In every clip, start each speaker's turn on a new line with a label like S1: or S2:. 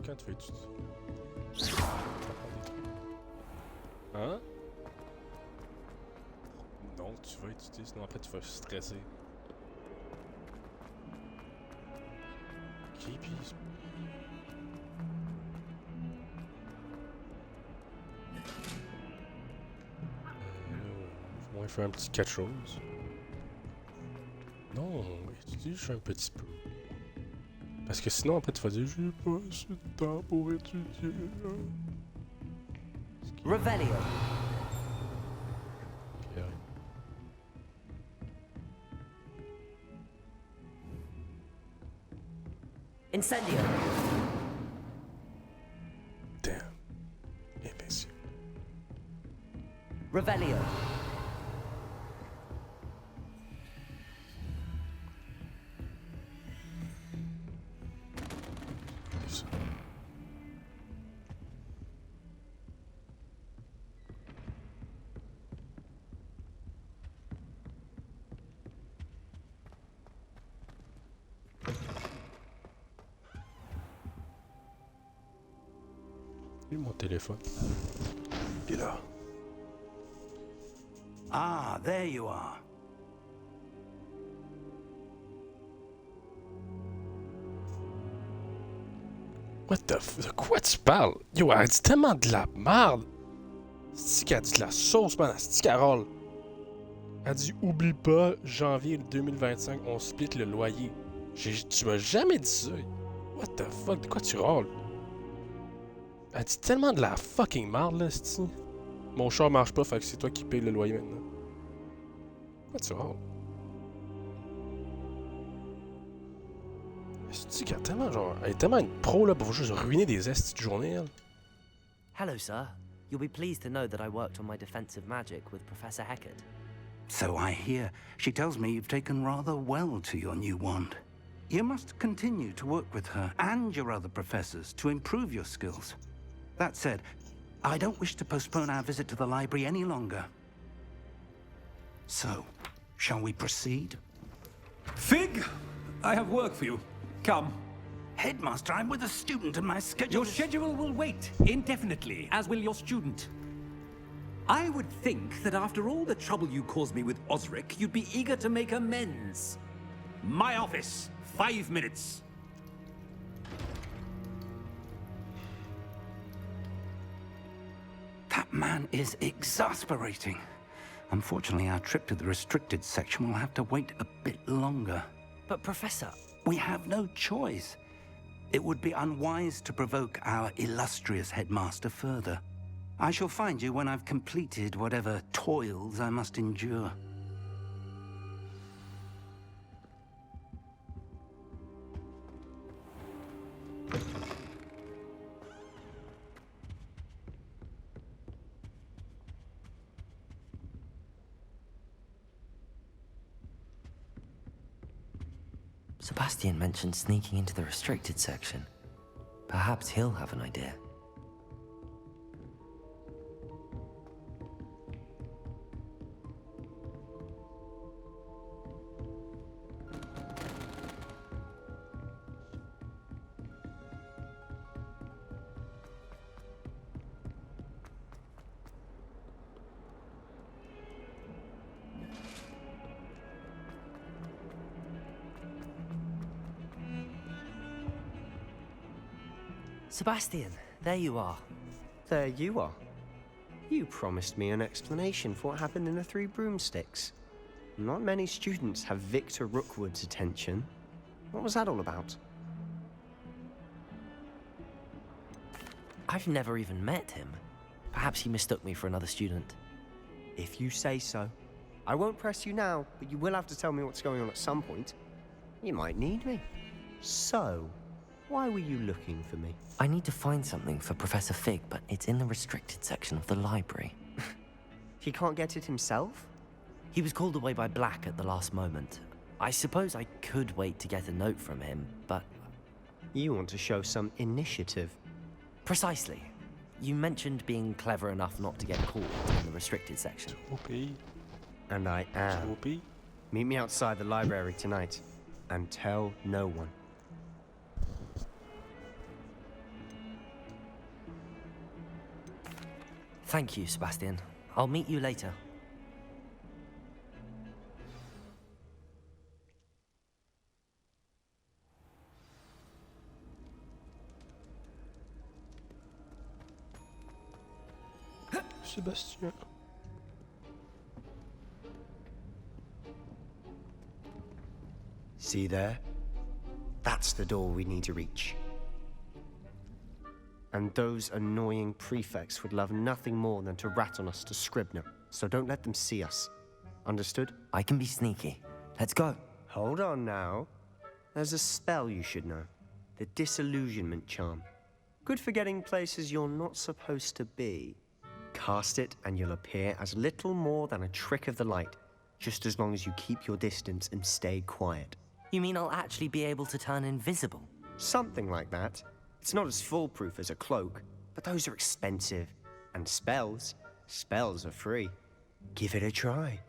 S1: quand tu vas étudier? Hein? Non, tu vas étudier, sinon après tu vas stresser. Creepy. Faut moins faire un petit quelque chose. Non, étudier juste un petit peu. Parce que sinon après tu vas dire j'ai pas assez de temps pour étudier.
S2: Revelio.
S1: Okay.
S2: Incendio.
S1: Damn. Imbécile.
S2: Revelio.
S1: Ça. Et mon téléphone. Il est là.
S3: Ah, there you are.
S1: What the f... De quoi tu parles? Yo, elle dit tellement de la merde! C'est qu'elle dit de la sauce, man, c'est Carole. Elle dit oublie pas, janvier 2025, on split le loyer. Tu m'as jamais dit ça. What the fuck? De quoi tu râles? Elle dit tellement de la fucking merde, là, c'ti. Mon char marche pas, fait que c'est toi qui payes le loyer maintenant. Quoi tu râles? C'est-tu qu'elle est tellement, genre, elle est tellement une pro, là, pour juste ruiner des estis de journée, elle?
S2: Hello, sir. You'll be pleased to know that I worked on my defensive magic with Professor Heckard.
S3: So I hear. She tells me you've taken rather well to your new wand. You must continue to work with her and your other professors to improve your skills. That said, I don't wish to postpone our visit to the library any longer. So, shall we proceed?
S4: Fig, I have work for you. Come.
S3: Headmaster, I'm with a student and my schedule
S4: Your
S3: is...
S4: schedule will wait indefinitely, as will your student. I would think that after all the trouble you caused me with Osric, you'd be eager to make amends. My office, 5 minutes.
S3: That man is exasperating. Unfortunately, our trip to the restricted section will have to wait a bit longer.
S2: But, Professor...
S3: We have no choice. It would be unwise to provoke our illustrious headmaster further. I shall find you when I've completed whatever toils I must endure.
S2: Sebastian mentioned sneaking into the restricted section. Perhaps he'll have an idea. Sebastian, there you are.
S5: There you are. You promised me an explanation for what happened in the Three Broomsticks. Not many students have Victor Rookwood's attention. What was that all about?
S2: I've never even met him. Perhaps he mistook me for another student.
S5: If you say so. I won't press you now, but you will have to tell me what's going on at some point. You might need me. So, why were you looking for me?
S2: I need to find something for Professor Fig, but it's in the restricted section of the library.
S5: He can't get it himself?
S2: He was called away by Black at the last moment. I suppose I could wait to get a note from him, but...
S5: You want to show some initiative.
S2: Precisely. You mentioned being clever enough not to get caught in the restricted section.
S1: Whoopee.
S5: And I am.
S1: Whoopee.
S5: Meet me outside the library tonight. And tell no one.
S2: Thank you, Sebastian. I'll meet you later.
S1: Sébastien.
S5: See there? That's the door we need to reach. And those annoying prefects would love nothing more than to rat on us to Scribner, so don't let them see us. Understood?
S2: I can be sneaky. Let's go.
S5: Hold on now. There's a spell you should know. The Disillusionment Charm. Good for getting places you're not supposed to be. Cast it and you'll appear as little more than a trick of the light, just as long as you keep your distance and stay quiet.
S2: You mean I'll actually be able to turn invisible?
S5: Something like that. It's not as foolproof as a cloak, but those are expensive. And spells are free. Give it a try.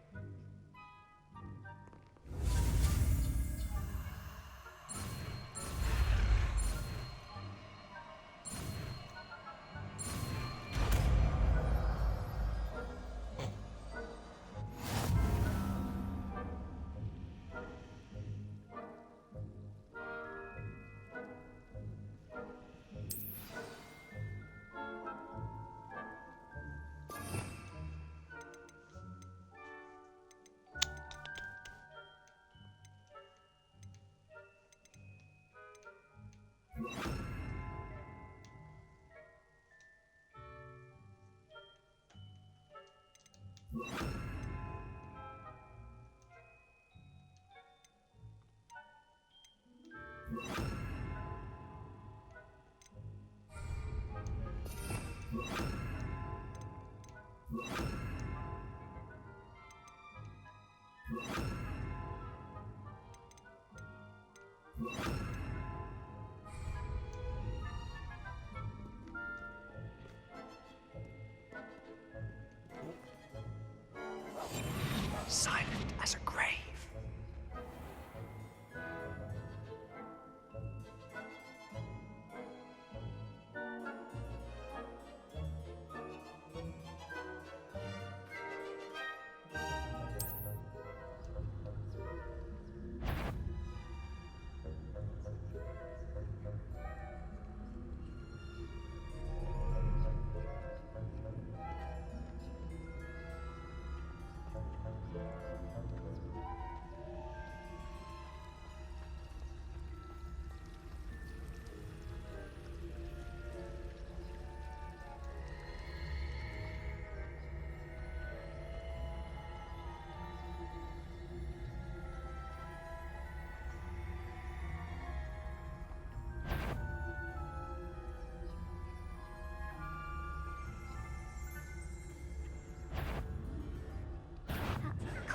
S5: Silent as a grave.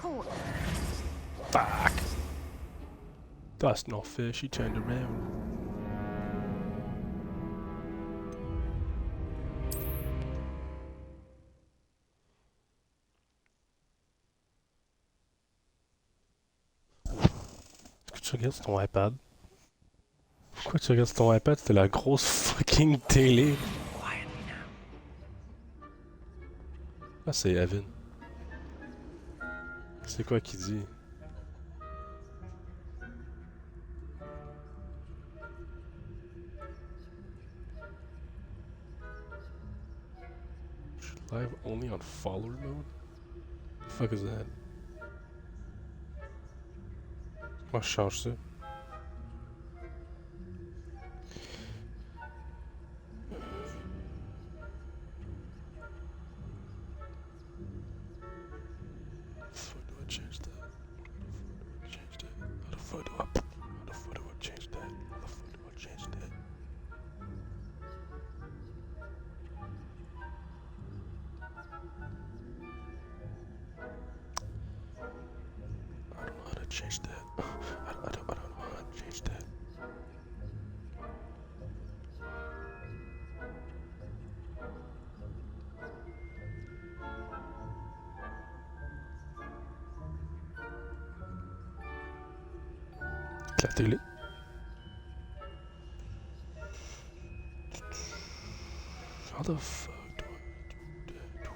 S6: Cool.
S1: Fuck. That's not fair, she turned around. Est-ce que tu regardes sur ton iPad? Pourquoi tu regardes sur ton iPad? C'était la grosse fucking télé. Ah, c'est Evan. C'est quoi qu'il dit? Live only on follower mode? The fuck is that? Moi je change ça. Change that. I don't know how to change that. La télé. How the fuck do I do that?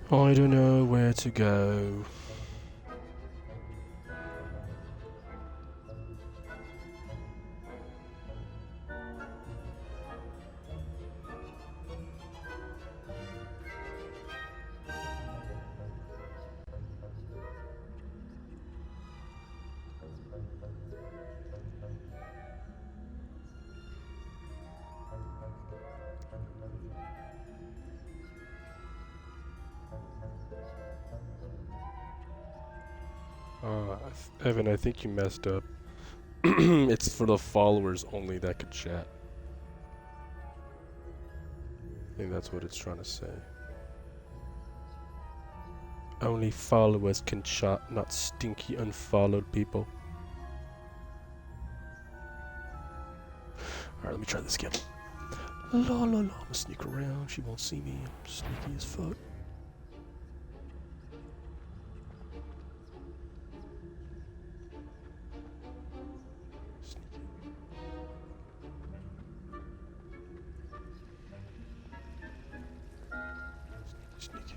S1: I don't know where to go. Evan, I think you messed up. It's for the followers only that could chat. I think that's what it's trying to say. Only followers can chat, not stinky unfollowed people. Alright, let me try this again. La la la, I'm gonna sneak around, she won't see me. I'm sneaky as fuck. Sneaky.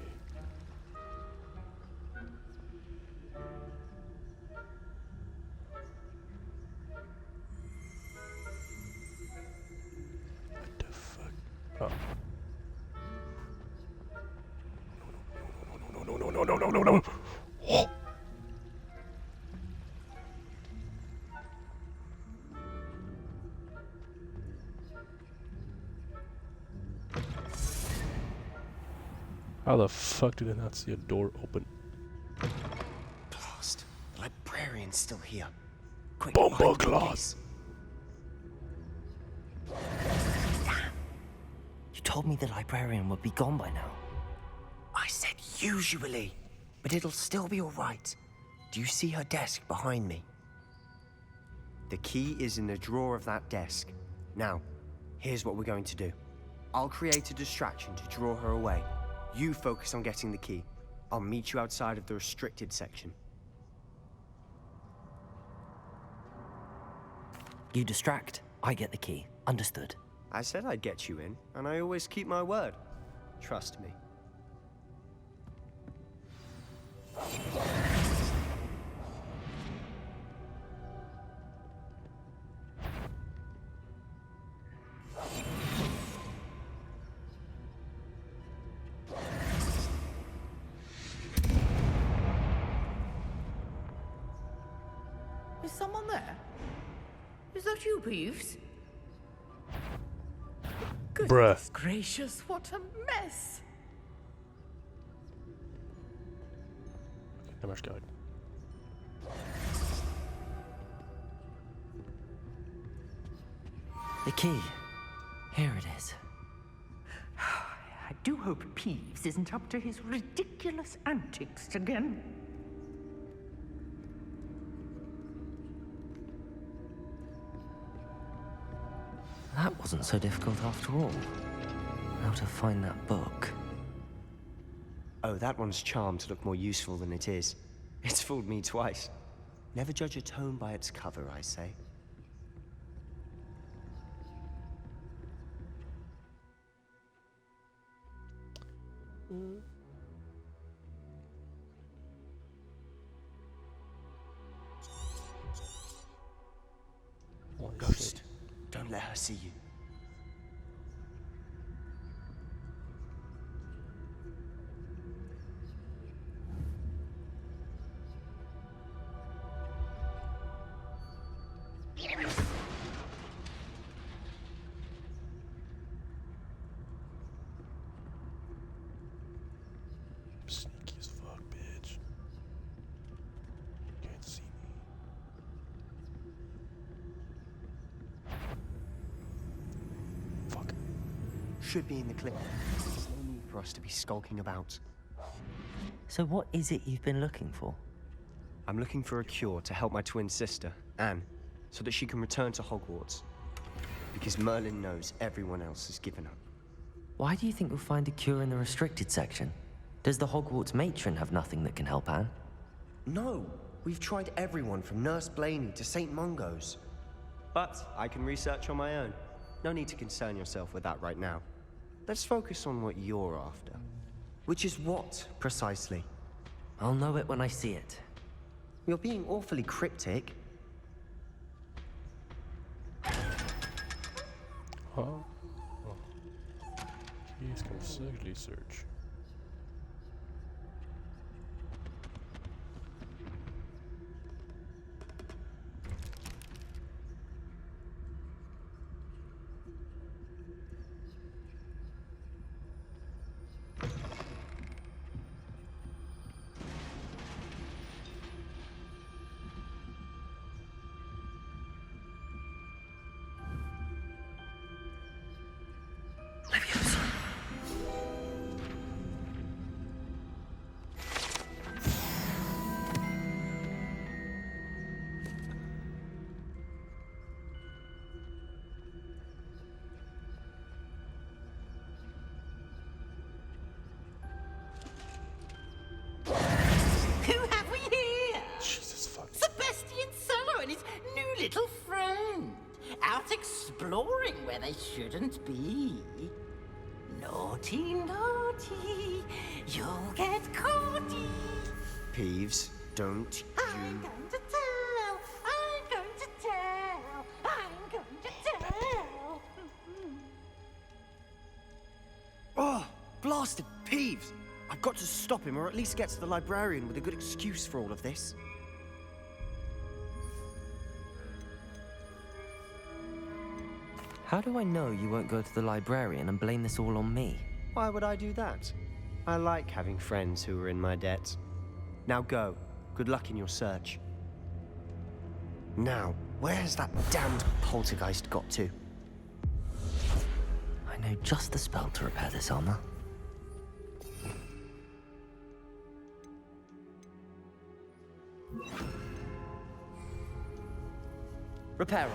S1: What the fuck? Oh. No. Oh. How the fuck did I not see a door open?
S5: Blast. The librarian's still here. Quick,
S1: Bomba
S5: behind the
S1: cloth.
S5: bookcase.
S2: You told me the librarian would be gone by now.
S5: I said usually, but it'll still be all right. Do you see her desk behind me? The key is in the drawer of that desk. Now, here's what we're going to do. I'll create a distraction to draw her away. You focus on getting the key. I'll meet you outside of the restricted section.
S2: You distract, I get the key. Understood.
S5: I said I'd get you in, and I always keep my word. Trust me.
S6: Is someone there? Is that you, Peeves? Goodness gracious, what a mess!
S1: Okay, nem más kell.
S2: The key. Here it is.
S6: I do hope Peeves isn't up to his ridiculous antics again.
S2: That wasn't so difficult after all. How to find that book.
S5: Oh, that one's charmed to look more useful than it is. It's fooled me twice. Never judge a tome by its cover, I say.
S1: Holy
S5: Ghost,
S1: shit.
S5: don't let her see you.
S1: Sneaky as fuck, bitch. Can't see me. Fuck.
S5: Should be in the clip. There's no need for us to be skulking about.
S2: So what is it you've been looking for?
S5: I'm looking for a cure to help my twin sister, Anne, so that she can return to Hogwarts. Because Merlin knows everyone else has given up.
S2: Why do you think you'll find a cure in the restricted section? Does the Hogwarts matron have nothing that can help Anne?
S5: No! We've tried everyone from Nurse Blaney to St. Mungo's. But I can research on my own. No need to concern yourself with that right now. Let's focus on what you're after. Which is what, precisely?
S2: I'll know it when I see it.
S5: You're being awfully cryptic.
S1: Ah. Oh. Qu'est-ce comme ça que je les search?
S6: Who have we here?
S1: Jesus fuck.
S6: Sebastian Sallow and his new little friend. Out exploring where they shouldn't be. Naughty, naughty. You'll get caughty.
S5: Peeves, don't
S6: I'm
S5: you...
S6: going to tell. I'm going to tell. I'm going to tell.
S5: Oh, blasted Peeves! I've got to stop him, or at least get to the librarian with a good excuse for all of this.
S2: How do I know you won't go to the librarian and blame this all on me?
S5: Why would I do that? I like having friends who are in my debt. Now go. Good luck in your search. Now, where's that damned poltergeist got to?
S2: I know just the spell to repair this armor.
S5: Reparo.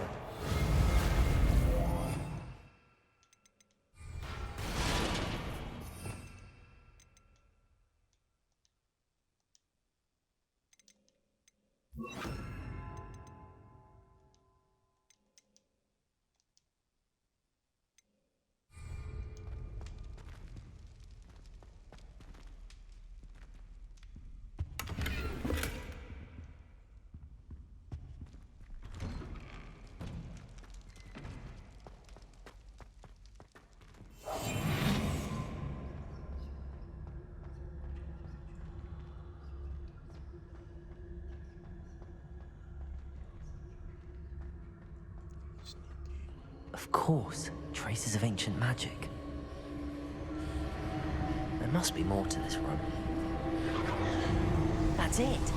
S2: Of course, traces of ancient magic. There must be more to this room. That's it!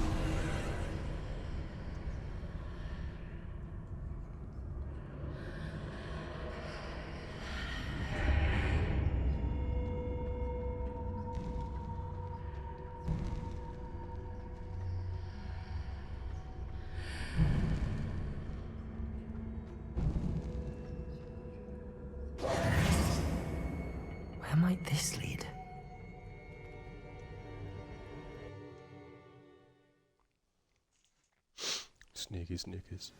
S2: Where might this lead?
S1: Sneaky sneakers.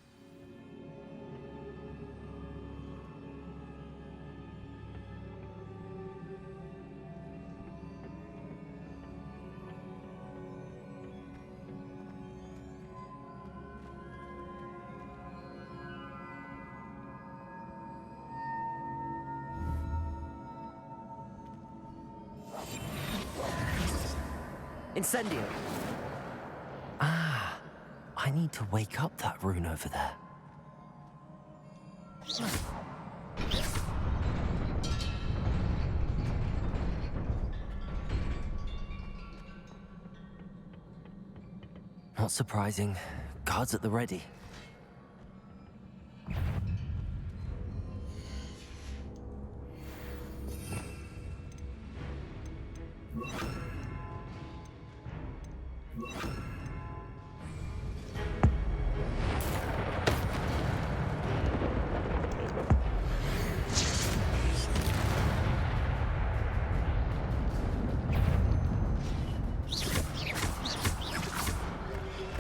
S5: Incendio.
S2: Ah, I need to wake up that rune over there. Not surprising. Guards at the ready.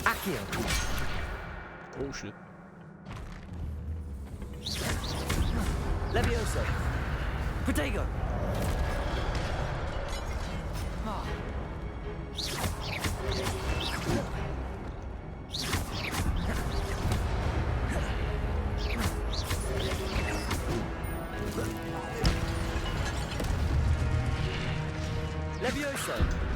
S5: Accio.
S1: Oh shit.
S5: Levioso. Protego.
S2: Levioso!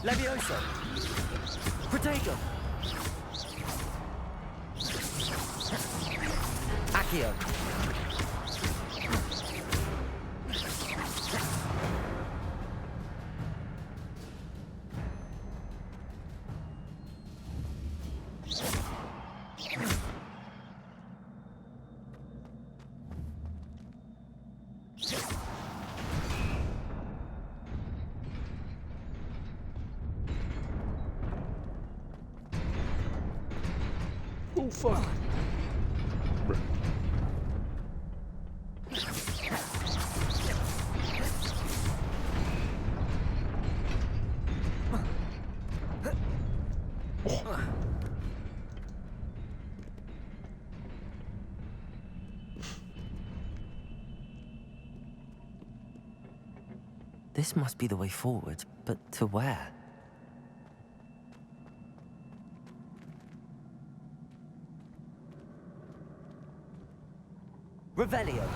S2: Levioso! Protego! Accio!
S1: Oh, fuck. Bruh. Oh.
S2: This must be the way forward, but to where? Revelio!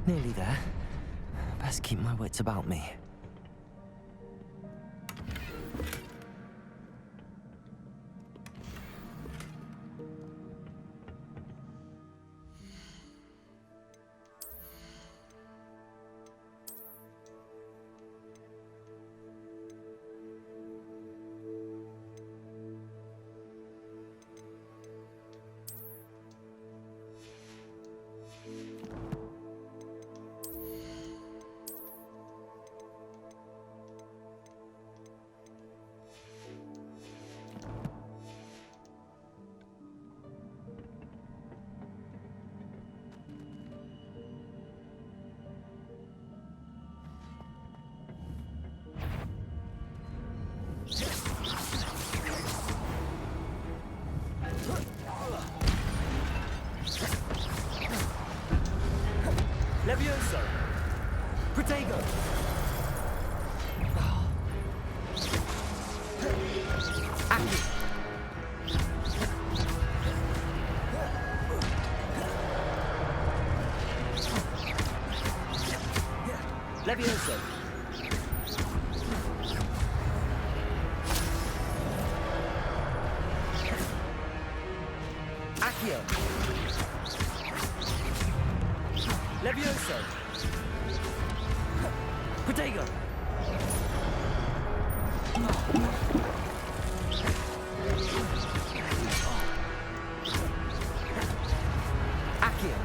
S2: Nearly there. Best keep my wits about me. Levioso. Accio. Levioso. Protego. Accio.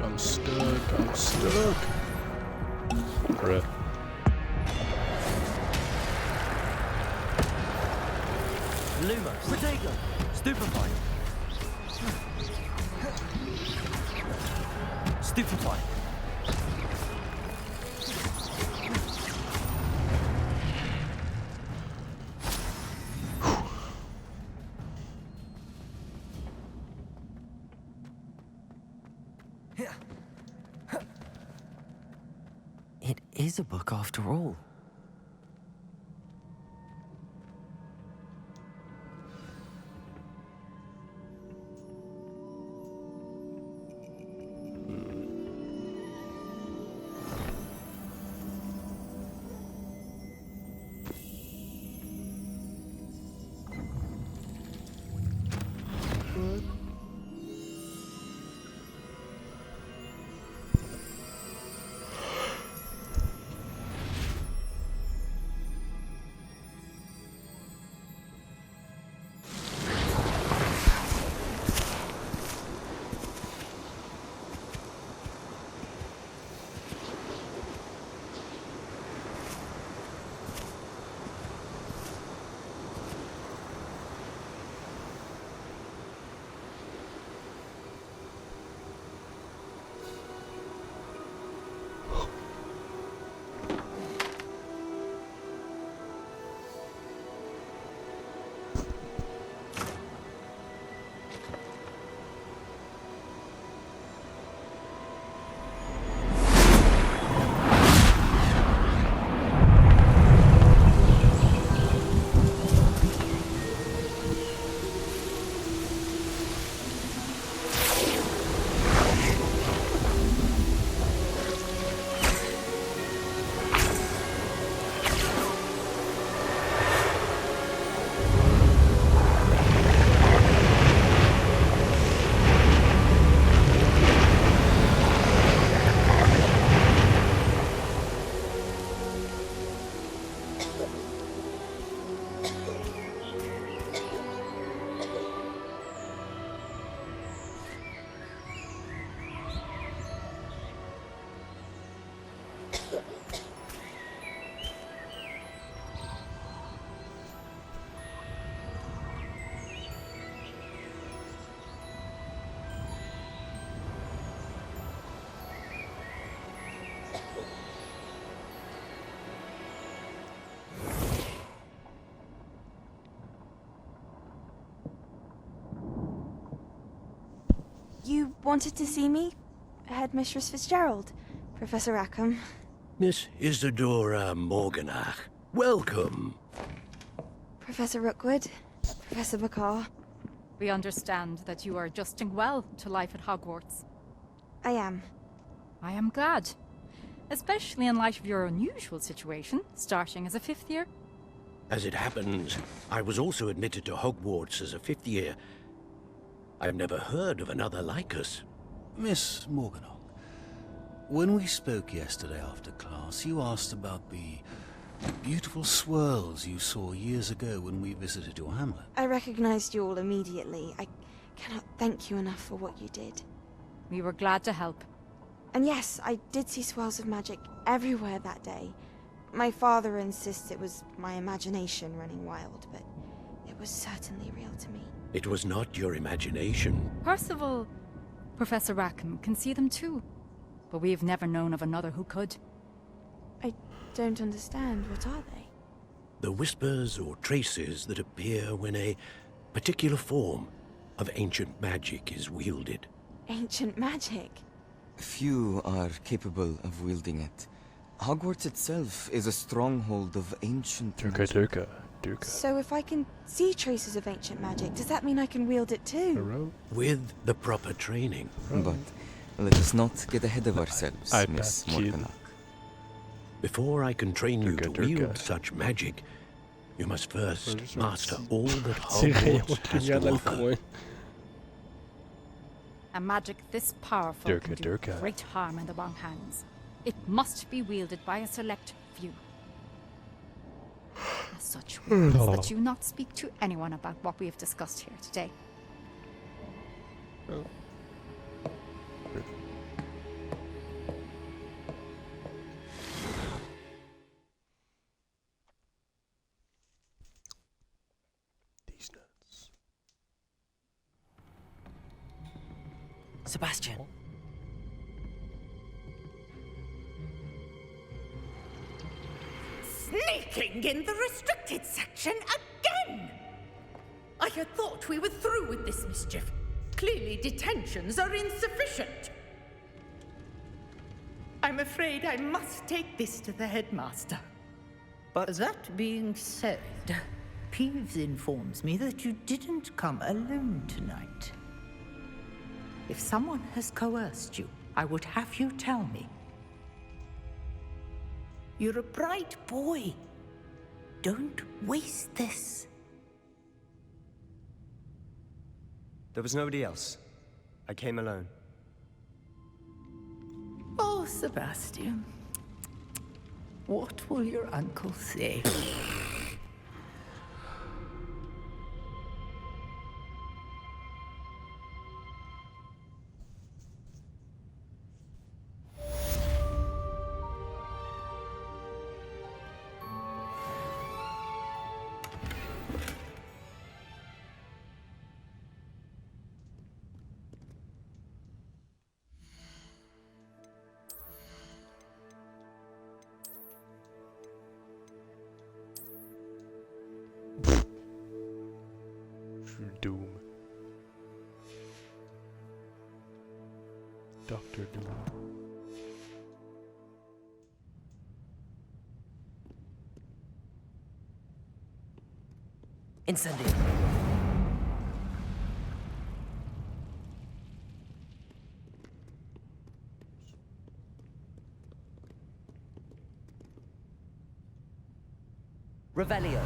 S1: I'm stuck. Bruh.
S2: Lumos. Protego. Stupefy. Stupefy. It is a book after all.
S7: You wanted to see me? Headmistress Fitzgerald, Professor Rackham.
S8: Miss Isadora Morganach, welcome.
S7: Professor Rookwood, Professor Bakar.
S9: We understand that you are adjusting well to life at Hogwarts.
S7: I am.
S9: I am glad. Especially in light of your unusual situation, starting as a 5th year.
S8: As it happens, I was also admitted to Hogwarts as a 5th year. I have never heard of another like us.
S10: Miss Morganach, when we spoke yesterday after class, you asked about the beautiful swirls you saw years ago when we visited your hamlet.
S7: I recognized you all immediately. I cannot thank you enough for what you did.
S9: We were glad to help.
S7: And yes, I did see swirls of magic everywhere that day. My father insists it was my imagination running wild, but it was certainly real to me.
S8: It was not your imagination.
S9: Percival, Professor Rackham can see them too. But we have never known of another who could.
S7: I don't understand. What are they?
S8: The whispers or traces that appear when a particular form of ancient magic is wielded.
S7: Ancient magic?
S11: Few are capable of wielding it. Hogwarts itself is a stronghold of ancient
S1: Durka.
S7: So if I can see traces of ancient magic, does that mean I can wield it too?
S8: With the proper training.
S11: But let us not get ahead of ourselves,
S1: I
S11: Miss
S1: bet you-
S11: Morganach.
S8: Before I can train you to wield such magic, you must first master all that Hogwarts has to offer.
S9: A magic this powerful can do great harm in the wrong hands. It must be wielded by a select few. As such, we ask that you not speak to anyone about what we have discussed here today.
S1: These nuts.
S2: Sebastian.
S6: Sneaking in the restricted section again! I had thought we were through with this mischief. Clearly detentions are insufficient. I'm afraid I must take this to the headmaster. But that being said, Peeves informs me that you didn't come alone tonight. If someone has coerced you, I would have you tell me. You're a bright boy. Don't waste this.
S5: There was nobody else. I came alone.
S6: Oh, Sebastian. What will your uncle say?
S1: Doom. Dr. Doom.
S2: Incendio. Revelio.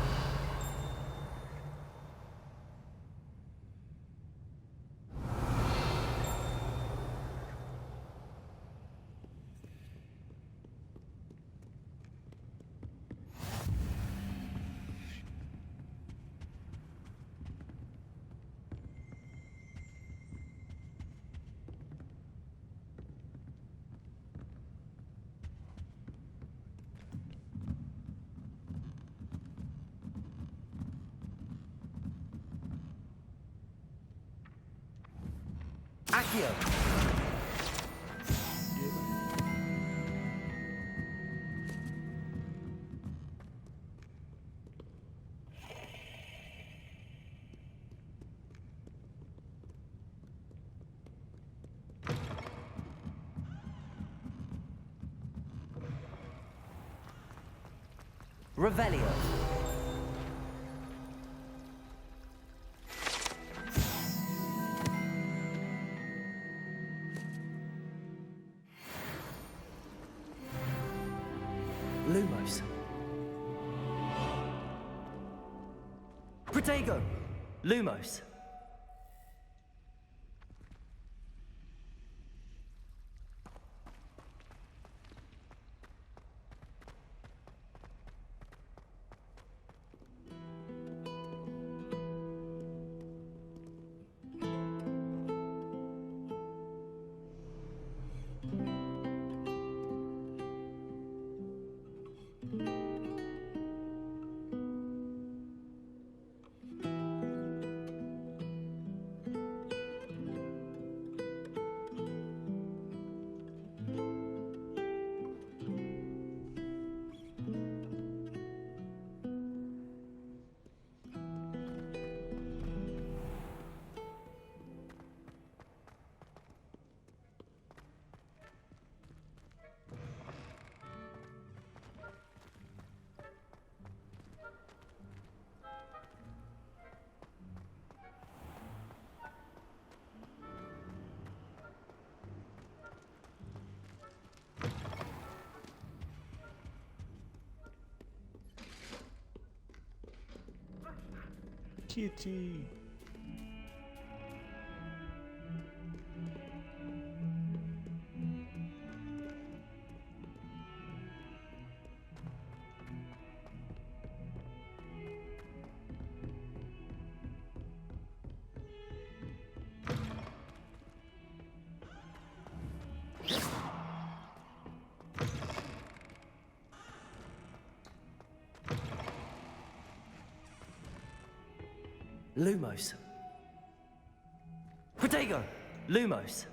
S2: Accio. Revelio. Lumos. Protego. Lumos.
S1: kitty.
S2: Lumos. Protego! Lumos.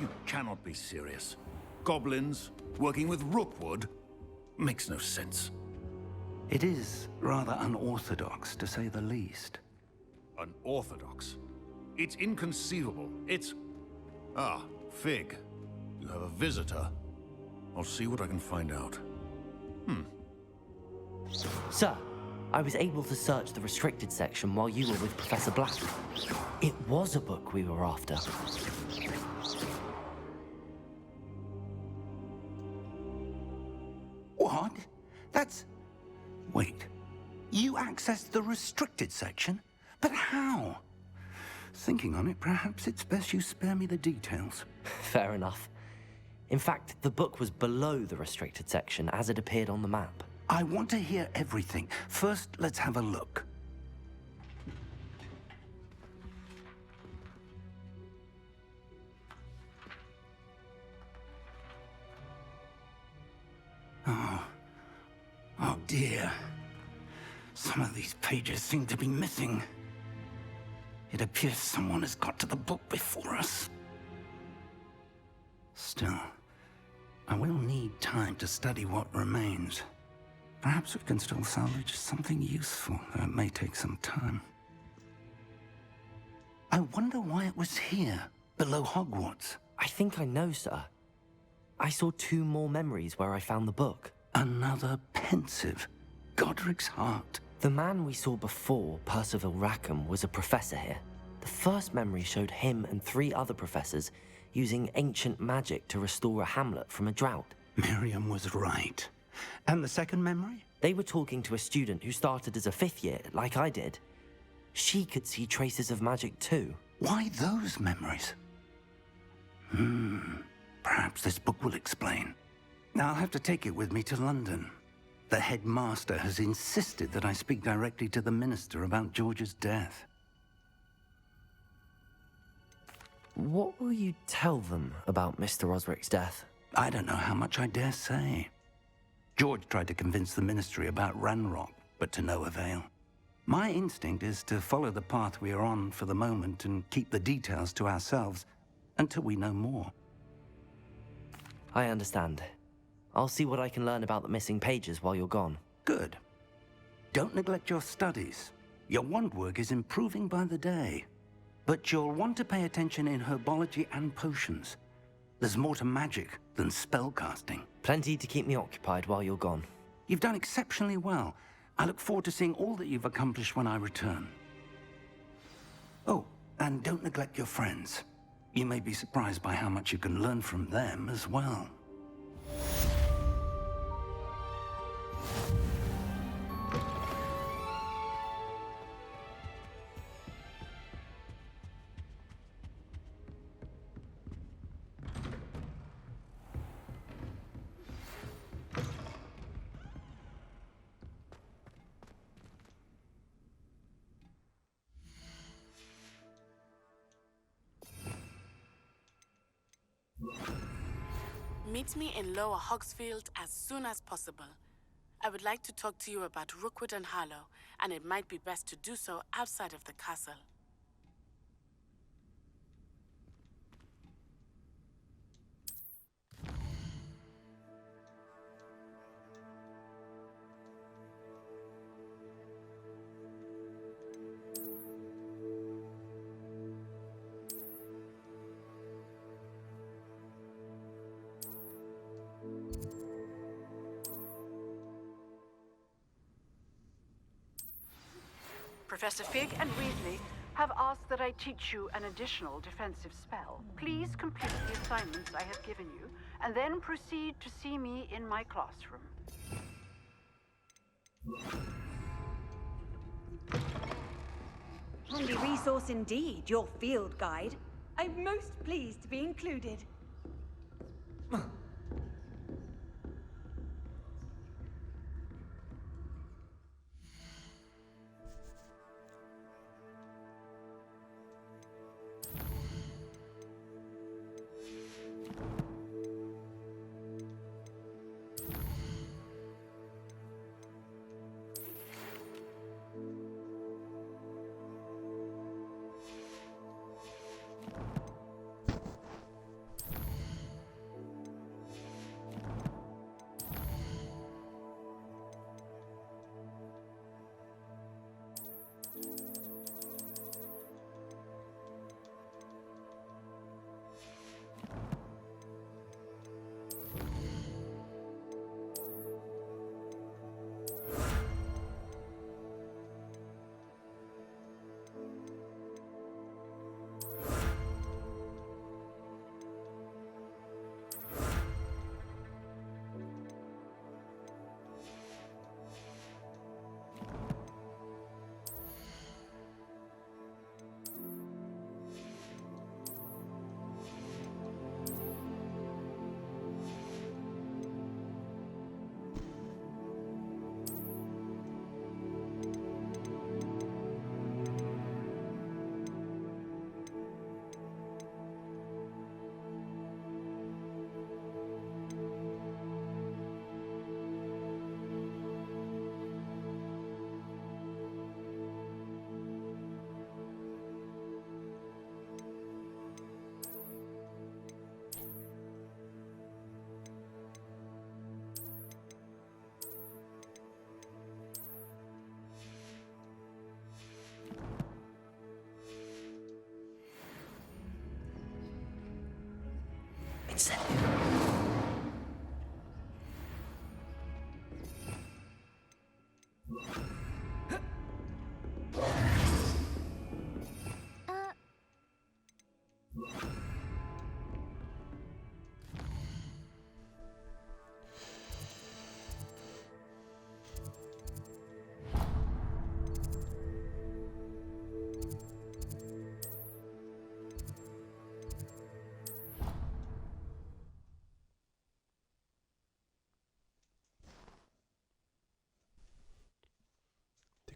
S10: You cannot be serious. Goblins working with Rookwood makes no sense.
S3: It is rather unorthodox, to say the least.
S10: Unorthodox? It's inconceivable. It's... Ah, Fig. You have a visitor. I'll see what I can find out.
S2: Sir, I was able to search the restricted section while you were with Professor Black. It was a book we were after.
S3: What? That's... Wait. You accessed the restricted section? But how? Thinking on it, perhaps it's best you spare me the details.
S2: Fair enough. In fact, the book was below the restricted section as it appeared on the map.
S3: I want to hear everything. First, let's have a look. Oh dear. Some of these pages seem to be missing. It appears someone has got to the book before us. Still, I will need time to study what remains. Perhaps we can still salvage something useful, though it may take some time. I wonder why it was here, below Hogwarts.
S2: I think I know, sir. I saw 2 more memories where I found the book.
S3: Another pensive. Godric's heart.
S2: The man we saw before, Percival Rackham, was a professor here. The first memory showed him and 3 other professors using ancient magic to restore a hamlet from a drought.
S3: Miriam was right. And the second memory?
S2: They were talking to a student who started as a 5th year, like I did. She could see traces of magic too.
S3: Why those memories? Perhaps this book will explain. Now I'll have to take it with me to London. The headmaster has insisted that I speak directly to the minister about George's death.
S2: What will you tell them about Mr. Osric's death?
S3: I don't know how much I dare say. George tried to convince the ministry about Ranrock, but to no avail. My instinct is to follow the path we are on for the moment and keep the details to ourselves until we know more.
S2: I understand. I'll see what I can learn about the missing pages while you're gone.
S3: Good. Don't neglect your studies. Your wand work is improving by the day. But you'll want to pay attention in herbology and potions. There's more to magic than spellcasting.
S2: Plenty to keep me occupied while you're gone.
S3: You've done exceptionally well. I look forward to seeing all that you've accomplished when I return. Oh, and don't neglect your friends. You may be surprised by how much you can learn from them as well.
S12: Meet me in Lower Hogsfield as soon as possible. I would like to talk to you about Rookwood and Harlow, and it might be best to do so outside of the castle.
S13: Professor Fig and Weasley have asked that I teach you an additional defensive spell. Please complete the assignments I have given you, and then proceed to see me in my classroom.
S14: Handy resource indeed, your field guide. I'm most pleased to be included.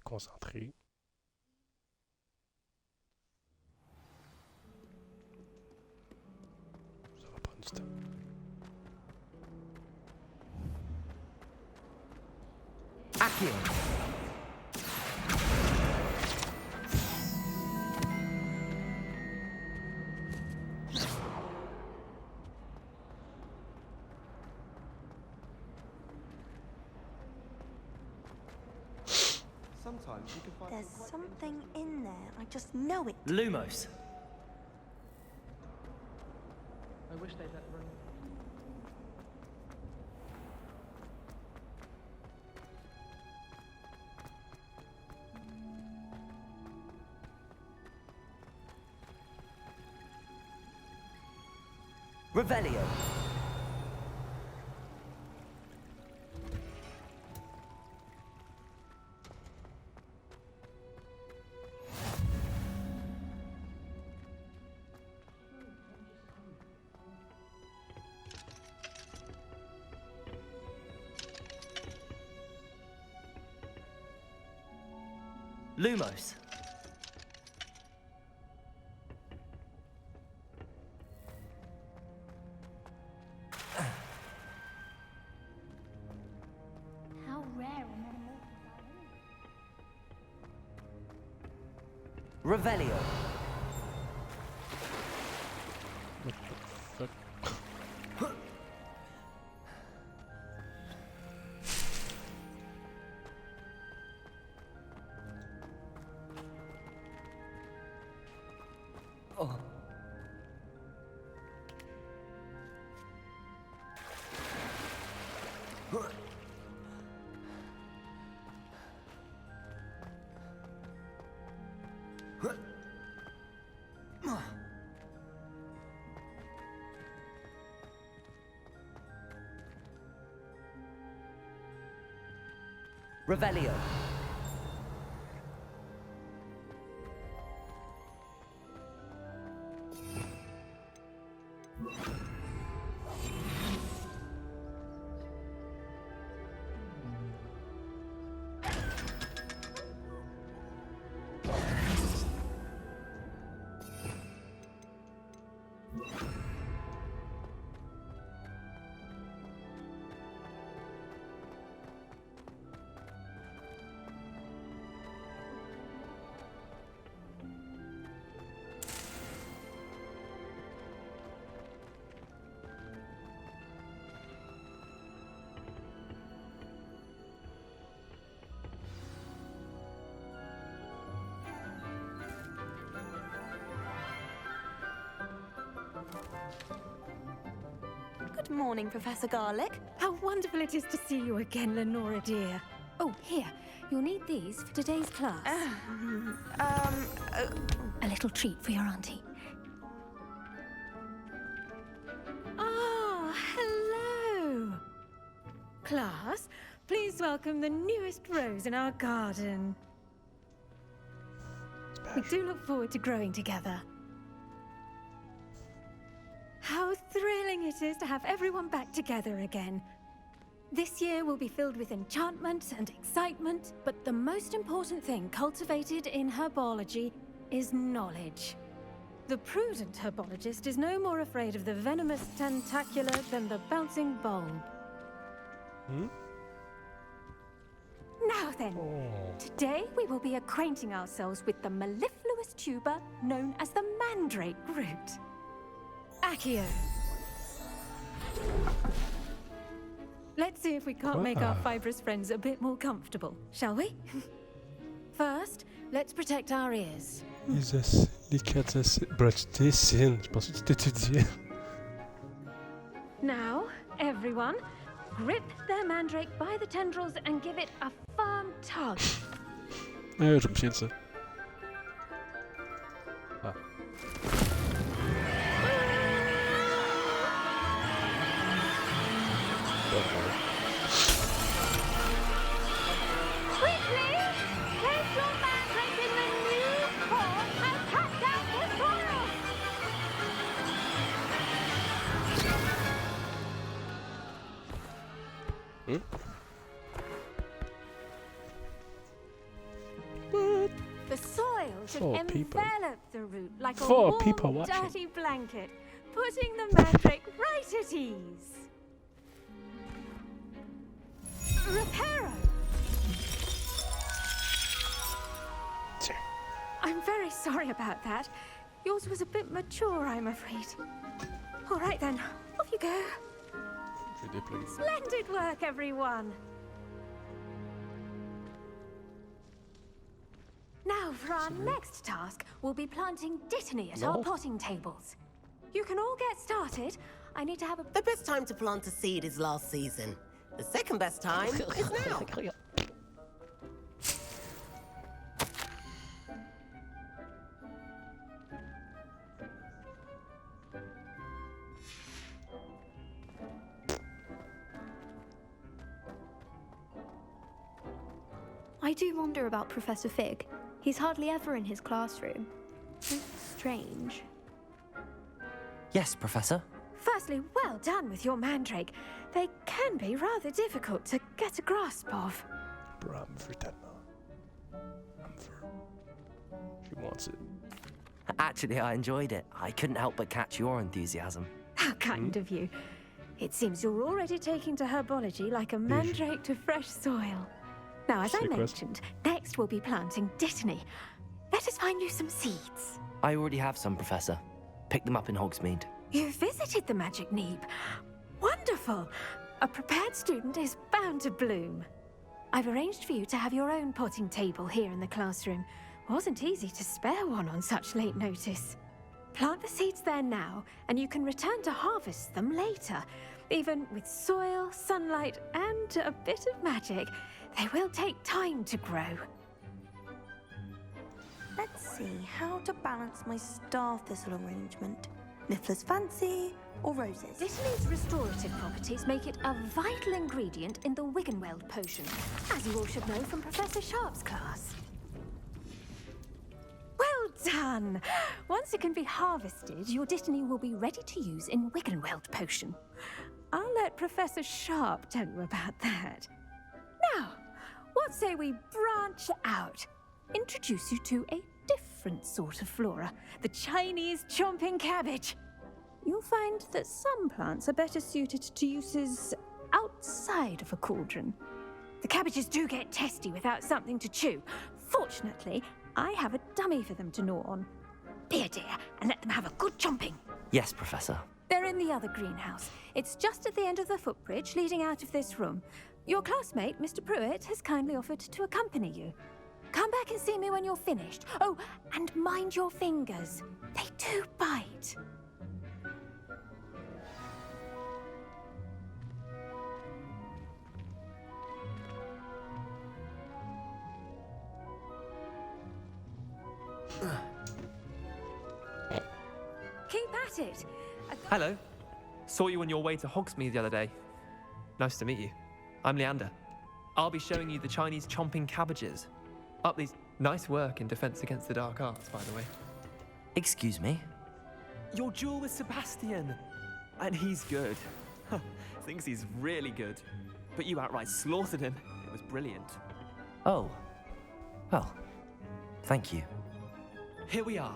S1: Concentré. Ça va prendre du temps.
S2: Accio.
S7: There's something in there. I just know it.
S2: Lumos.
S15: I wish they'd let run.
S2: Revelio. Lumos.
S16: How rare an animal.
S2: Revelio.
S1: What the fuck?
S2: Oh. Revelio.
S14: Good morning, Professor Garlick.
S17: How wonderful it is to see you again, Lenora dear. Oh, here. You'll need these for today's class. A little treat for your auntie. Ah, hello. Class, please welcome the newest rose in our garden. We do look forward to growing together. How thrilling it is to have everyone back together again. This year will be filled with enchantment and excitement, but the most important thing cultivated in herbology is knowledge. The prudent herbologist is no more afraid of the venomous tentacular than the bouncing bulb. Now then, today we will be acquainting ourselves with the mellifluous tuber known as the mandrake root. Accio. Let's see if we can't make our fibrous friends a bit more comfortable, shall we? First, let's protect our ears.
S1: Jesus, les bracticiens. Je pensais que tu t'étudiais.
S17: Now, everyone, grip their mandrake by the tendrils and give it a firm tug.
S1: Je me souviens de ça. Ah.
S17: Quickly! Place your mandrake in the new pot and cut down the soil! The soil should envelop the root like a warm, dirty blanket, putting the mandrake right at ease. Reparo! I'm very sorry about that. Yours was a bit mature, I'm afraid. All right then, off you go. Splendid work, everyone. Now, for our next task, we'll be planting Dittany at our potting tables. You can all get started. I need to have a...
S18: The best time to plant a seed is last season. The second best time is now.
S16: I do wonder about Professor Fig. He's hardly ever in his classroom. Strange.
S2: Yes, Professor.
S17: Firstly, well done with your mandrake. They can be rather difficult to get a grasp of.
S1: She wants it.
S2: Actually, I enjoyed it. I couldn't help but catch your enthusiasm.
S17: How kind of you. It seems you're already taking to herbology like a mandrake to fresh soil. Now, as I mentioned, next we'll be planting Dittany. Let us find you some seeds.
S2: I already have some, Professor. Picked them up in Hogsmeade.
S17: You visited the Magic Neep. Wonderful! A prepared student is bound to bloom. I've arranged for you to have your own potting table here in the classroom. Wasn't easy to spare one on such late notice. Plant the seeds there now, and you can return to harvest them later. Even with soil, sunlight, and a bit of magic, they will take time to grow.
S16: Let's
S7: see how to balance my star thistle arrangement. Niffler's fancy or roses?
S17: Dittany's restorative properties make it a vital ingredient in the Wiggenweld potion, as you all should know from Professor Sharp's class. Well done! Once it can be harvested, your Dittany will be ready to use in Wiggenweld potion. I'll let Professor Sharp tell you about that. Now, what say we branch out? Introduce you to a different sort of flora, the Chinese chomping cabbage. You'll find that some plants are better suited to uses outside of a cauldron. The cabbages do get testy without something to chew. Fortunately, I have a dummy for them to gnaw on. Be a dear and let them have a good chomping.
S2: Yes, Professor.
S17: They're in the other greenhouse. It's just at the end of the footbridge leading out of this room. Your classmate, Mr. Pruitt, has kindly offered to accompany you. Come back and see me when you're finished. Oh, and mind your fingers. They do bite. Keep at it.
S19: Hello. Saw you on your way to Hogsmeade the other day. Nice to meet you. I'm Leander. I'll be showing you the Chinese chomping cabbages. Up these... Nice work in Defense Against the Dark Arts, by the way.
S2: Excuse me?
S19: Your duel with Sebastian. And he's good. Thinks he's really good. But you outright slaughtered him. It was brilliant.
S2: Oh. Well, thank you.
S19: Here we are.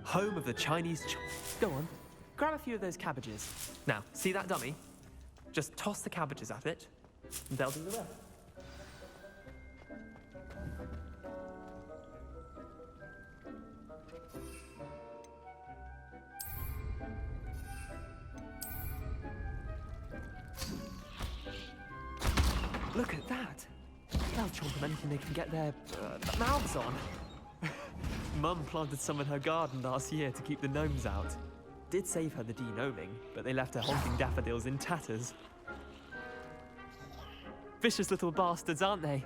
S19: Home of the Chinese Go on. Grab a few of those cabbages. Now, see that dummy? Just toss the cabbages at it, and they'll do the rest. Look at that! They'll chomp on anything they can get their mouths on. Mum planted some in her garden last year to keep the gnomes out. Did save her the de-gnoming, but they left her honking daffodils in tatters. Vicious little bastards, aren't they?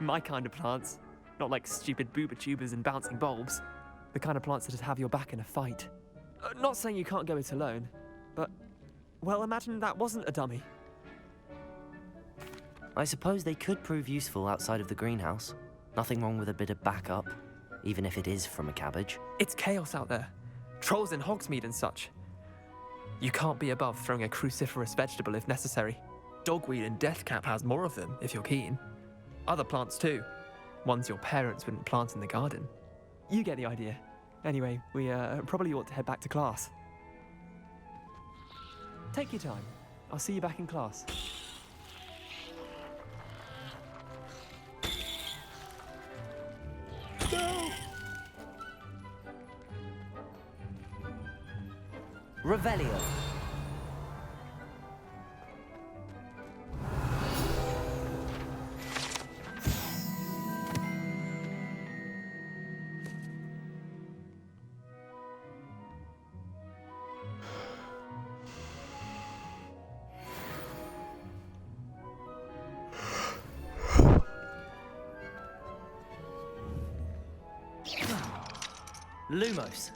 S19: My kind of plants. Not like stupid booba tubers and bouncing bulbs. The kind of plants that'd have your back in a fight. Not saying you can't go it alone, but... Well, imagine that wasn't a dummy.
S2: I suppose they could prove useful outside of the greenhouse. Nothing wrong with a bit of backup, even if it is from a cabbage.
S19: It's chaos out there. Trolls in Hogsmeade and such. You can't be above throwing a cruciferous vegetable if necessary. Dogweed and deathcap has more of them, if you're keen. Other plants too. Ones your parents wouldn't plant in the garden. You get the idea. Anyway, we probably ought to head back to class. Take your time. I'll see you back in class.
S2: No! Revelio. Lumos.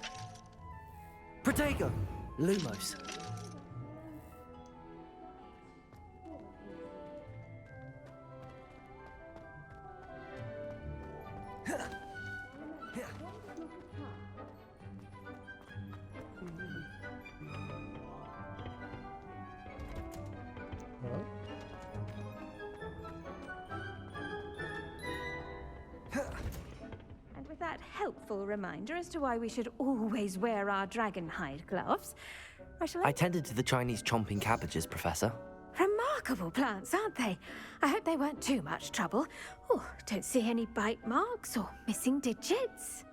S2: Protego. Lumos.
S17: And with that helpful reminder as to why we should always wear our dragon hide gloves,
S2: I tended to the Chinese chomping cabbages, Professor.
S17: Remarkable plants, aren't they? I hope they weren't too much trouble. Oh, don't see any bite marks or missing digits.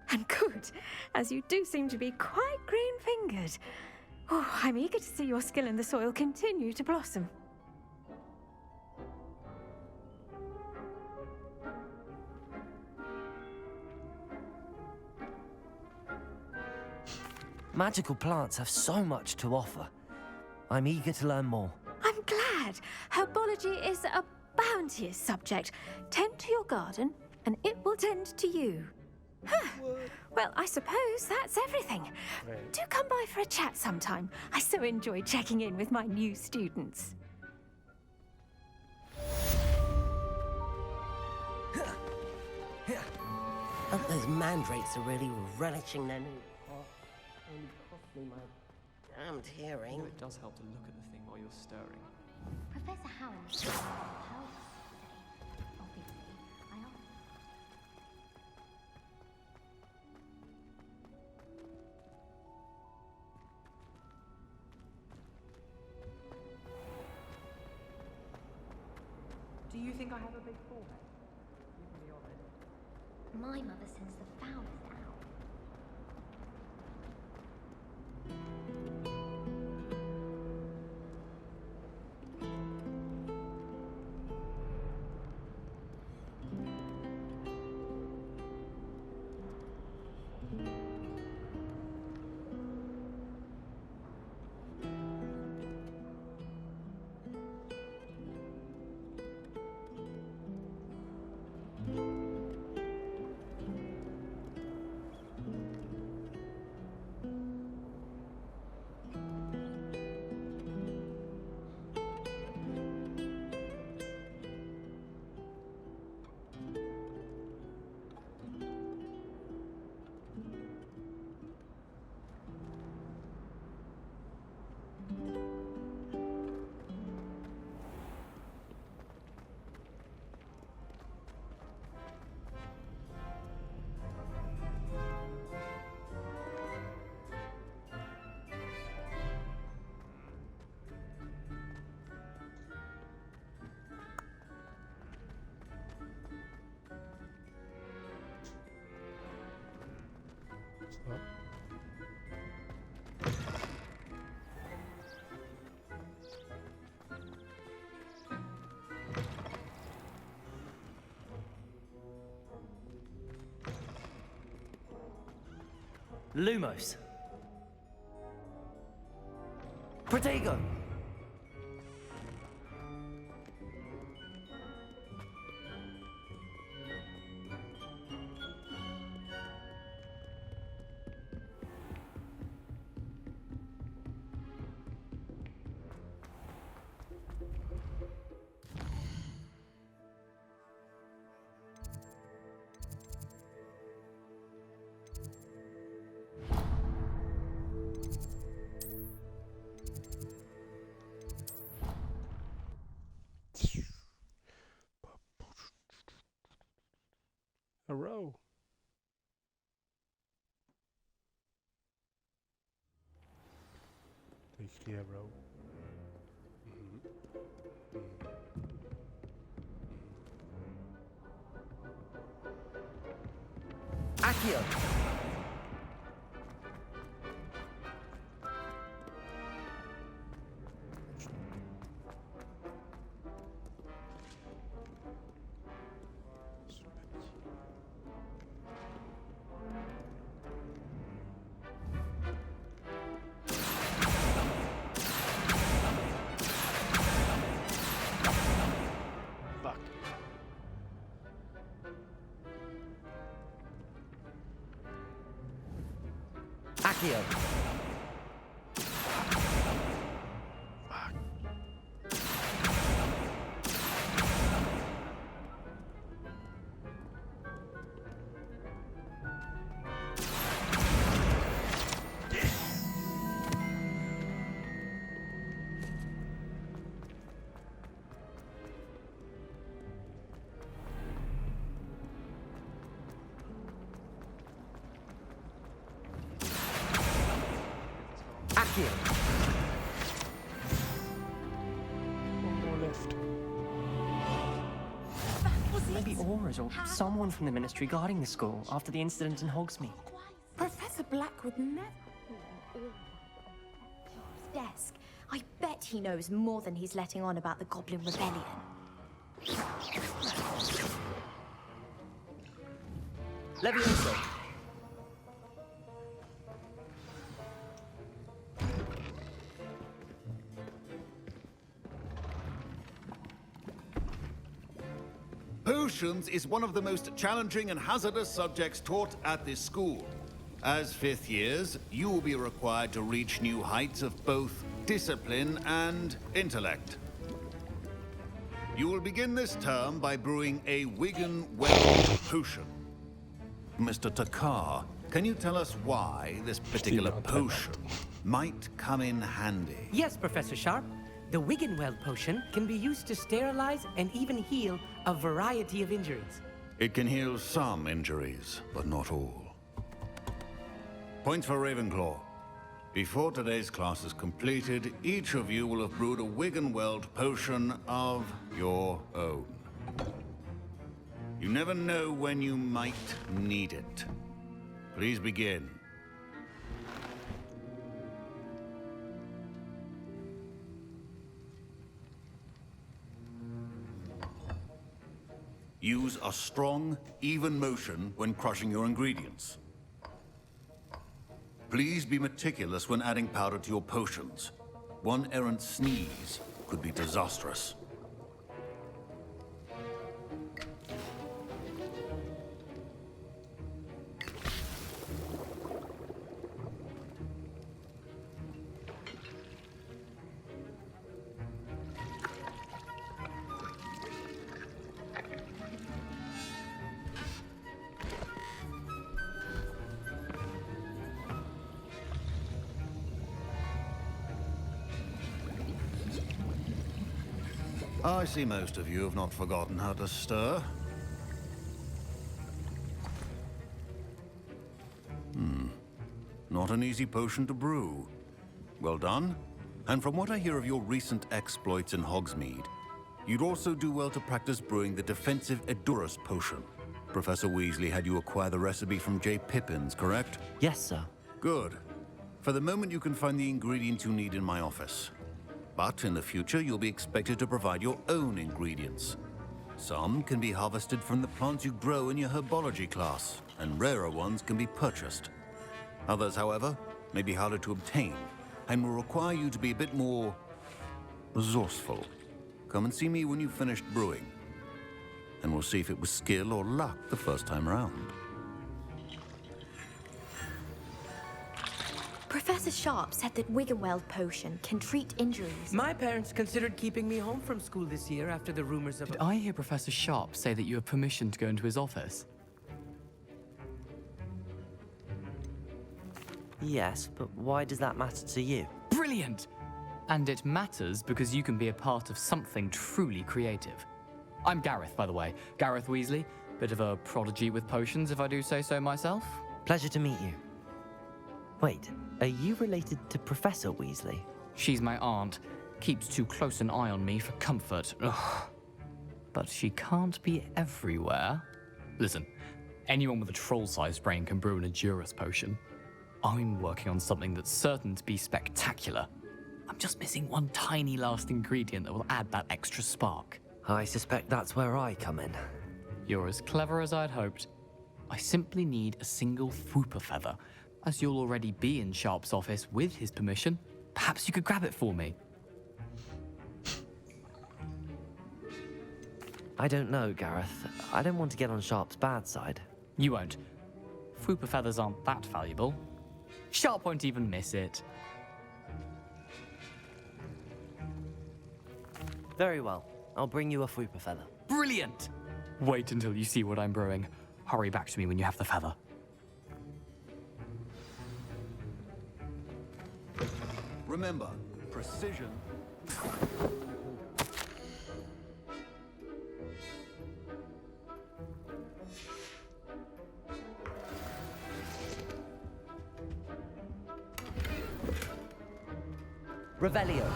S17: And good, as you do seem to be quite green-fingered. Oh, I'm eager to see your skill in the soil continue to blossom.
S2: Magical plants have so much to offer. I'm eager to learn more.
S17: I'm glad. Herbology is a bounteous subject. Tend to your garden, and it will tend to you. Well, I suppose that's everything.
S1: Right.
S17: Do come by for a chat sometime. I so enjoy checking in with my new students.
S18: Oh, those mandrakes are really relishing their new pot. Only cost me my damned hearing.
S19: It does help to look at the thing while you're stirring.
S20: Professor Howard helps today. Obviously, I asked.
S15: Do you think I have a big forehead? You can be honest.
S20: My mother sends the foulest out.
S2: Lumos. Protego.
S1: A row. Basically a row.
S2: Accio. Accio. Accio.
S1: One more left.
S2: Maybe Aurors or someone from the Ministry guarding the school after the incident in Hogsmeade.
S14: Professor Black would never.
S20: Desk. I bet he knows more than he's letting on about the Goblin Rebellion.
S2: Levioso.
S21: Who Potions is one of the most challenging and hazardous subjects taught at this school. As 5th years, you will be required to reach new heights of both discipline and intellect. You will begin this term by brewing a Wiggenweld potion. Mr. Takar, can you tell us why this particular potion might come in handy?
S22: Yes, Professor Sharp. The Wiggenweld potion can be used to sterilize and even heal a variety of injuries.
S21: It can heal some injuries, but not all. Points for Ravenclaw. Before today's class is completed, each of you will have brewed a Wiggenweld potion of your own. You never know when you might need it. Please begin. Use a strong, even motion when crushing your ingredients. Please be meticulous when adding powder to your potions. One errant sneeze could be disastrous. I see most of you have not forgotten how to stir. Not an easy potion to brew. Well done. And from what I hear of your recent exploits in Hogsmeade, you'd also do well to practice brewing the defensive Edurus potion. Professor Weasley had you acquire the recipe from J. Pippins, correct?
S2: Yes, sir.
S21: Good. For the moment, you can find the ingredients you need in my office. But in the future, you'll be expected to provide your own ingredients. Some can be harvested from the plants you grow in your herbology class, and rarer ones can be purchased. Others, however, may be harder to obtain, and will require you to be a bit more resourceful. Come and see me when you've finished brewing, and we'll see if it was skill or luck the first time round.
S20: Professor Sharp said that Wiggenweld potion can treat injuries.
S22: My parents considered keeping me home from school this year after the rumors of...
S23: Did I hear Professor Sharp say that you have permission to go into his office?
S2: Yes, but why does that matter to you?
S23: Brilliant! And it matters because you can be a part of something truly creative. I'm Gareth, by the way. Gareth Weasley. Bit of a prodigy with potions, if I do say so myself.
S2: Pleasure to meet you. Wait, are you related to Professor Weasley?
S23: She's my aunt. Keeps too close an eye on me for comfort. Ugh. But she can't be everywhere. Listen, anyone with a troll-sized brain can brew an Edurus potion. I'm working on something that's certain to be spectacular. I'm just missing one tiny last ingredient that will add that extra spark.
S2: I suspect that's where I come in.
S23: You're as clever as I'd hoped. I simply need a single Fwooper feather. As you'll already be in Sharp's office with his permission, perhaps you could grab it for me.
S2: I don't know, Gareth. I don't want to get on Sharp's bad side.
S23: You won't. Fwooper feathers aren't that valuable. Sharp won't even miss it.
S2: Very well. I'll bring you a Fwooper feather.
S23: Brilliant! Wait until you see what I'm brewing. Hurry back to me when you have the feather.
S21: Remember, precision.
S22: Revelio.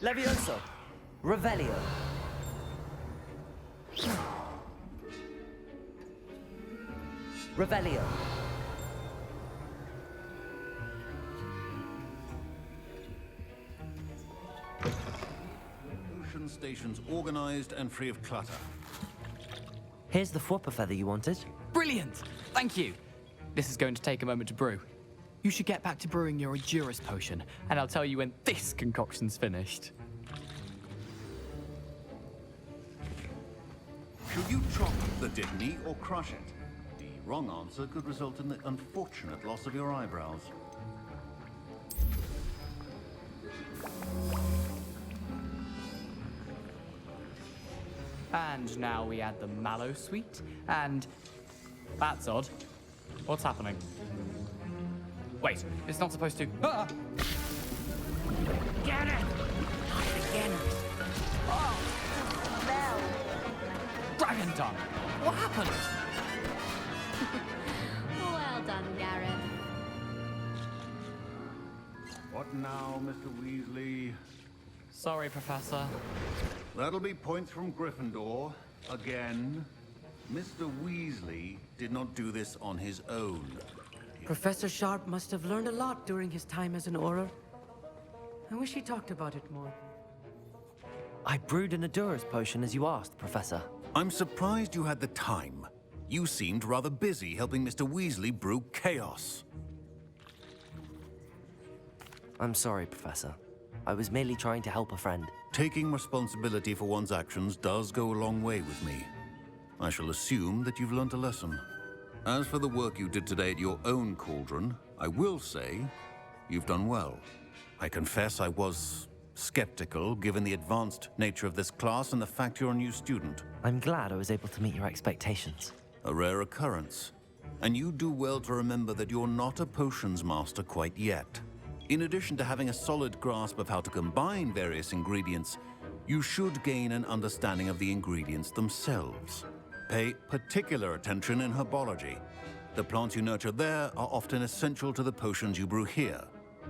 S22: Levioso. Revelio. Revelio.
S21: Ocean stations organized and free of clutter.
S2: Here's the Fwooper feather you wanted.
S23: Brilliant! Thank you. This is going to take a moment to brew. You should get back to brewing your Endurus potion, and I'll tell you when this concoction's finished.
S21: Should you chop the Dittany or crush it? The wrong answer could result in the unfortunate loss of your eyebrows.
S23: And now we add the mallow sweet, and... That's odd. What's happening? Wait, it's not supposed to... Ah!
S22: Get it! Not again.
S23: Oh, Dragon tongue! What happened?
S20: Well done, Gareth.
S21: What now, Mr. Weasley?
S23: Sorry, Professor.
S21: That'll be points from Gryffindor. Again. Mr. Weasley did not do this on his own.
S22: Professor Sharp must have learned a lot during his time as an Auror. I wish he talked about it more.
S2: I brewed an Endurus potion as you asked, Professor.
S21: I'm surprised you had the time. You seemed rather busy helping Mr. Weasley brew chaos.
S2: I'm sorry, Professor. I was merely trying to help a friend.
S21: Taking responsibility for one's actions does go a long way with me. I shall assume that you've learnt a lesson. As for the work you did today at your own cauldron, I will say you've done well. I confess I was skeptical, given the advanced nature of this class and the fact you're a new student.
S2: I'm glad I was able to meet your expectations.
S21: A rare occurrence. And you do well to remember that you're not a potions master quite yet. In addition to having a solid grasp of how to combine various ingredients, you should gain an understanding of the ingredients themselves. Pay particular attention in herbology. The plants you nurture there are often essential to the potions you brew here.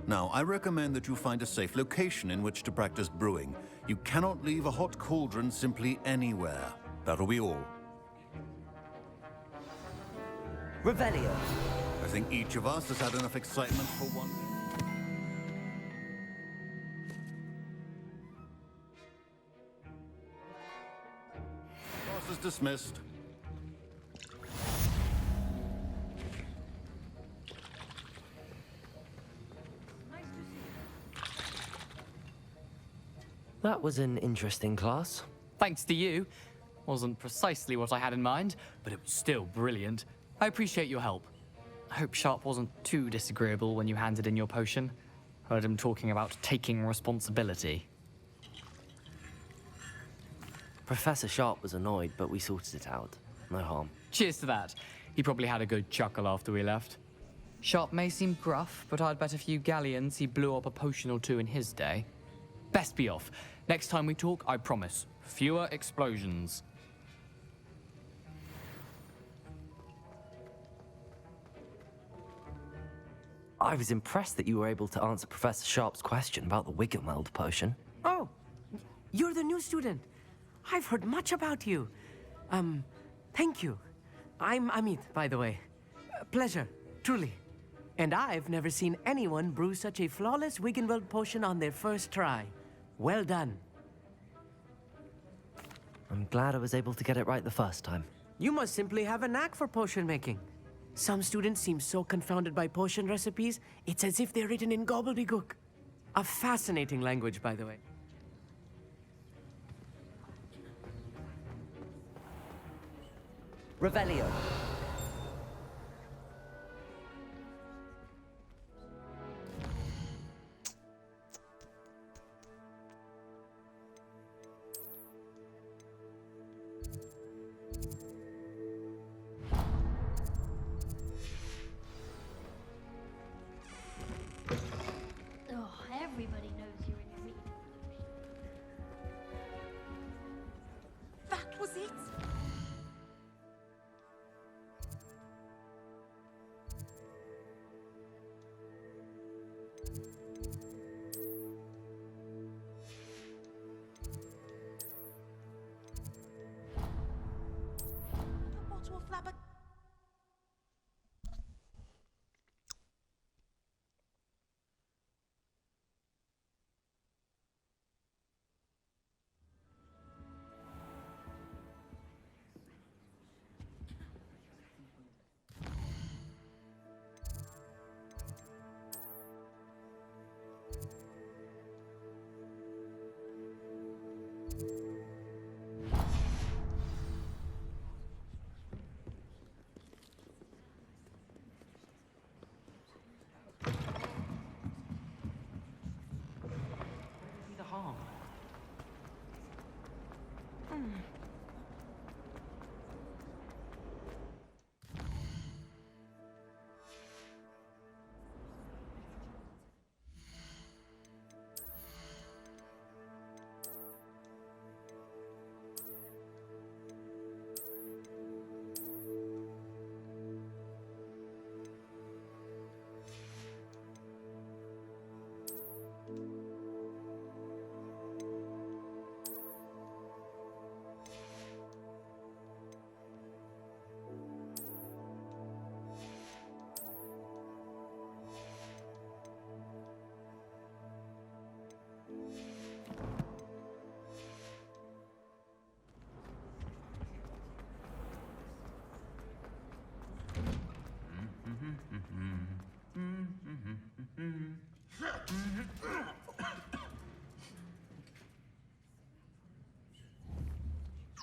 S21: Now, I recommend that you find a safe location in which to practice brewing. You cannot leave a hot cauldron simply anywhere. That'll be all.
S2: Revelio.
S21: I think each of us has had enough excitement for one. Class is dismissed.
S2: That was an interesting class.
S23: Thanks to you. Wasn't precisely what I had in mind, but it was still brilliant. I appreciate your help. I hope Sharp wasn't too disagreeable when you handed in your potion. Heard him talking about taking responsibility.
S2: Professor Sharp was annoyed, but we sorted it out. No harm.
S23: Cheers to that. He probably had a good chuckle after we left. Sharp may seem gruff, but I'd bet a few galleons he blew up a potion or two in his day. Best be off. Next time we talk, I promise, fewer explosions.
S2: I was impressed that you were able to answer Professor Sharp's question about the Wiggenweld potion.
S22: Oh, you're the new student. I've heard much about you. Thank you. I'm Amit, by the way. Pleasure, truly. And I've never seen anyone brew such a flawless Wiggenweld potion on their first try. Well done.
S2: I'm glad I was able to get it right the first time.
S22: You must simply have a knack for potion making. Some students seem so confounded by potion recipes, it's as if they're written in gobbledygook. A fascinating language, by the way.
S2: Revelio.
S4: Oh, everybody knows you're in a reading. That was it?
S22: The harm.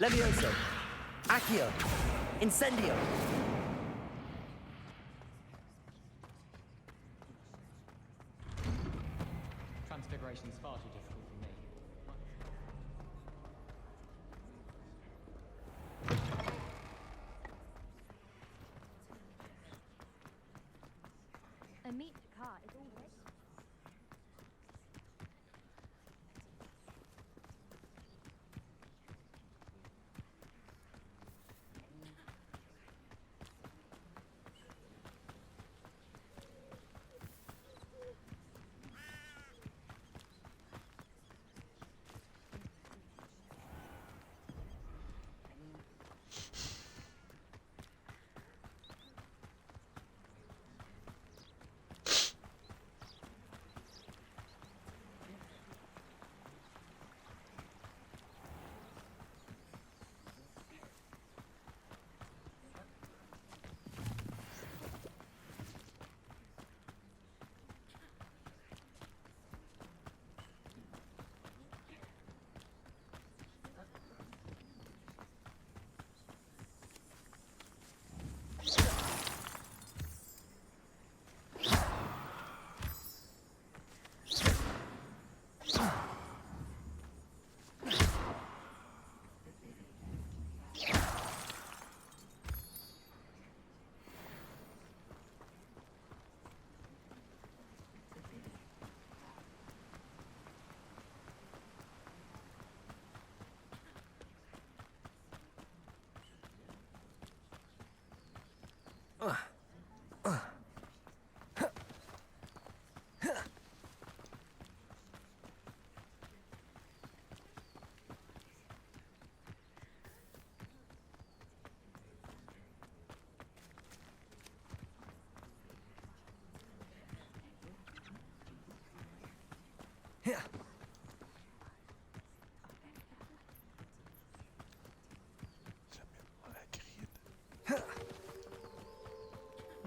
S8: Levioso. Accio. Incendio.
S23: Transfiguration's far too difficult for me.
S4: A meat car is all right.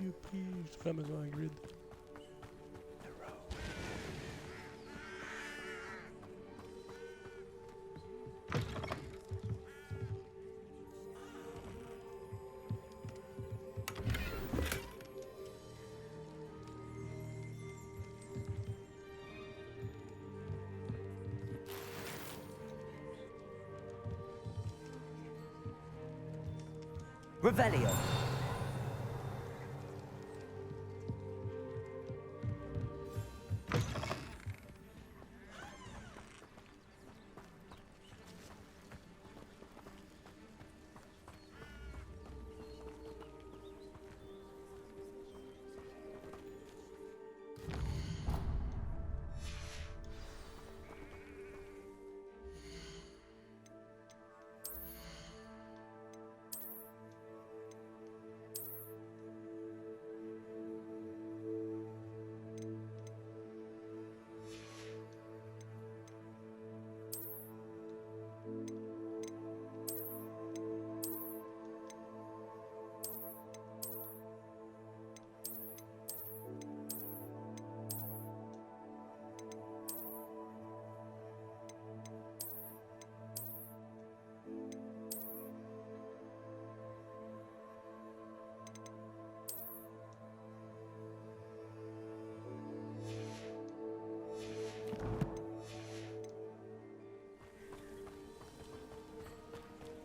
S1: Youpi, je fais la maison à grid.
S8: Revelio.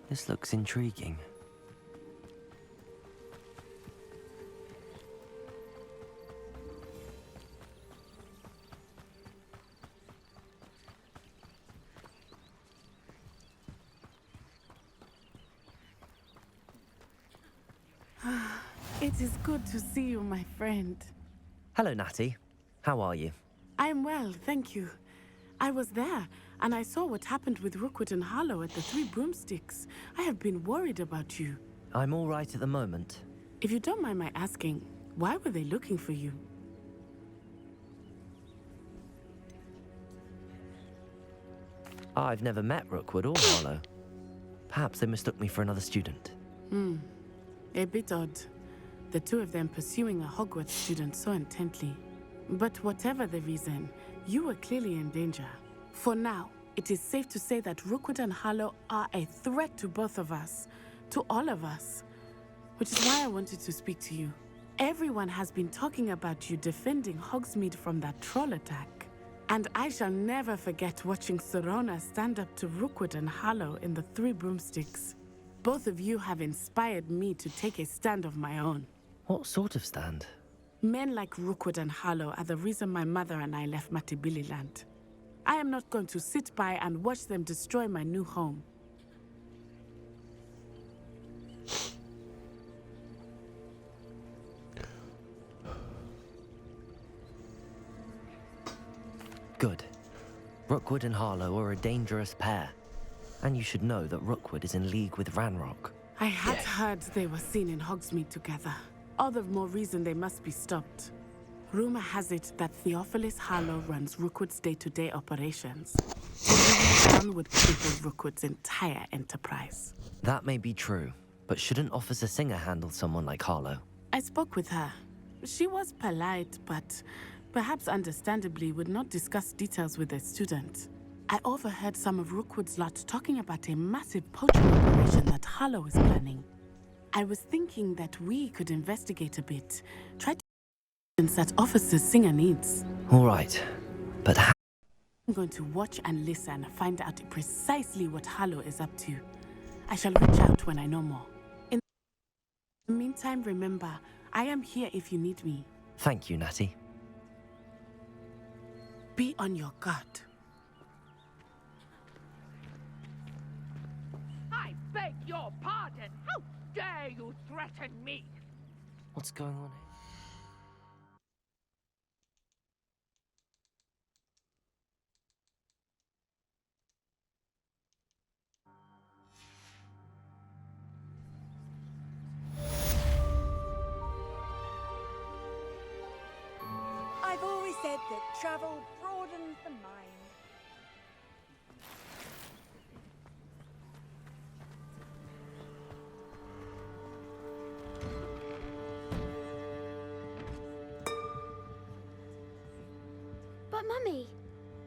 S2: This looks intriguing.
S12: It is good to see you, my friend.
S2: Hello, Natty. How are you?
S12: I'm well, thank you. I was there, and I saw what happened with Rookwood and Harlow at the Three Broomsticks. I have been worried about you.
S2: I'm all right at the moment.
S12: If you don't mind my asking, why were they looking for you?
S2: I've never met Rookwood or Harlow. Perhaps they mistook me for another student.
S12: A bit odd. The two of them pursuing a Hogwarts student so intently. But whatever the reason, you were clearly in danger. For now, it is safe to say that Rookwood and Harlow are a threat to both of us, to all of us. Which is why I wanted to speak to you. Everyone has been talking about you defending Hogsmeade from that troll attack. And I shall never forget watching Sirona stand up to Rookwood and Harlow in the Three Broomsticks. Both of you have inspired me to take a stand of my own.
S2: What sort of stand?
S12: Men like Rookwood and Harlow are the reason my mother and I left Matibili Land. I am not going to sit by and watch them destroy my new home.
S2: Good. Rookwood and Harlow are a dangerous pair. And you should know that Rookwood is in league with Ranrock.
S12: I had heard they were seen in Hogsmeade together. All the more reason they must be stopped. Rumor has it that Theophilus Harlow runs Rookwood's day-to-day operations. Down would cripple Rookwood's entire enterprise.
S2: That may be true, but shouldn't Officer Singer handle someone like Harlow?
S12: I spoke with her. She was polite, but perhaps understandably would not discuss details with a student. I overheard some of Rookwood's lot talking about a massive poaching operation that Harlow is planning. I was thinking that we could investigate a bit, try to that Officer Singer needs.
S2: All right, but how?
S12: I'm going to watch and listen, find out precisely what Harlow is up to. I shall reach out when I know more. In the meantime, remember, I am here if you need me.
S2: Thank you, Natty.
S12: Be on your guard.
S5: I beg your pardon. How dare you threaten me?
S2: What's going on here?
S14: I've always said that travel broadens the mind.
S4: But Mummy...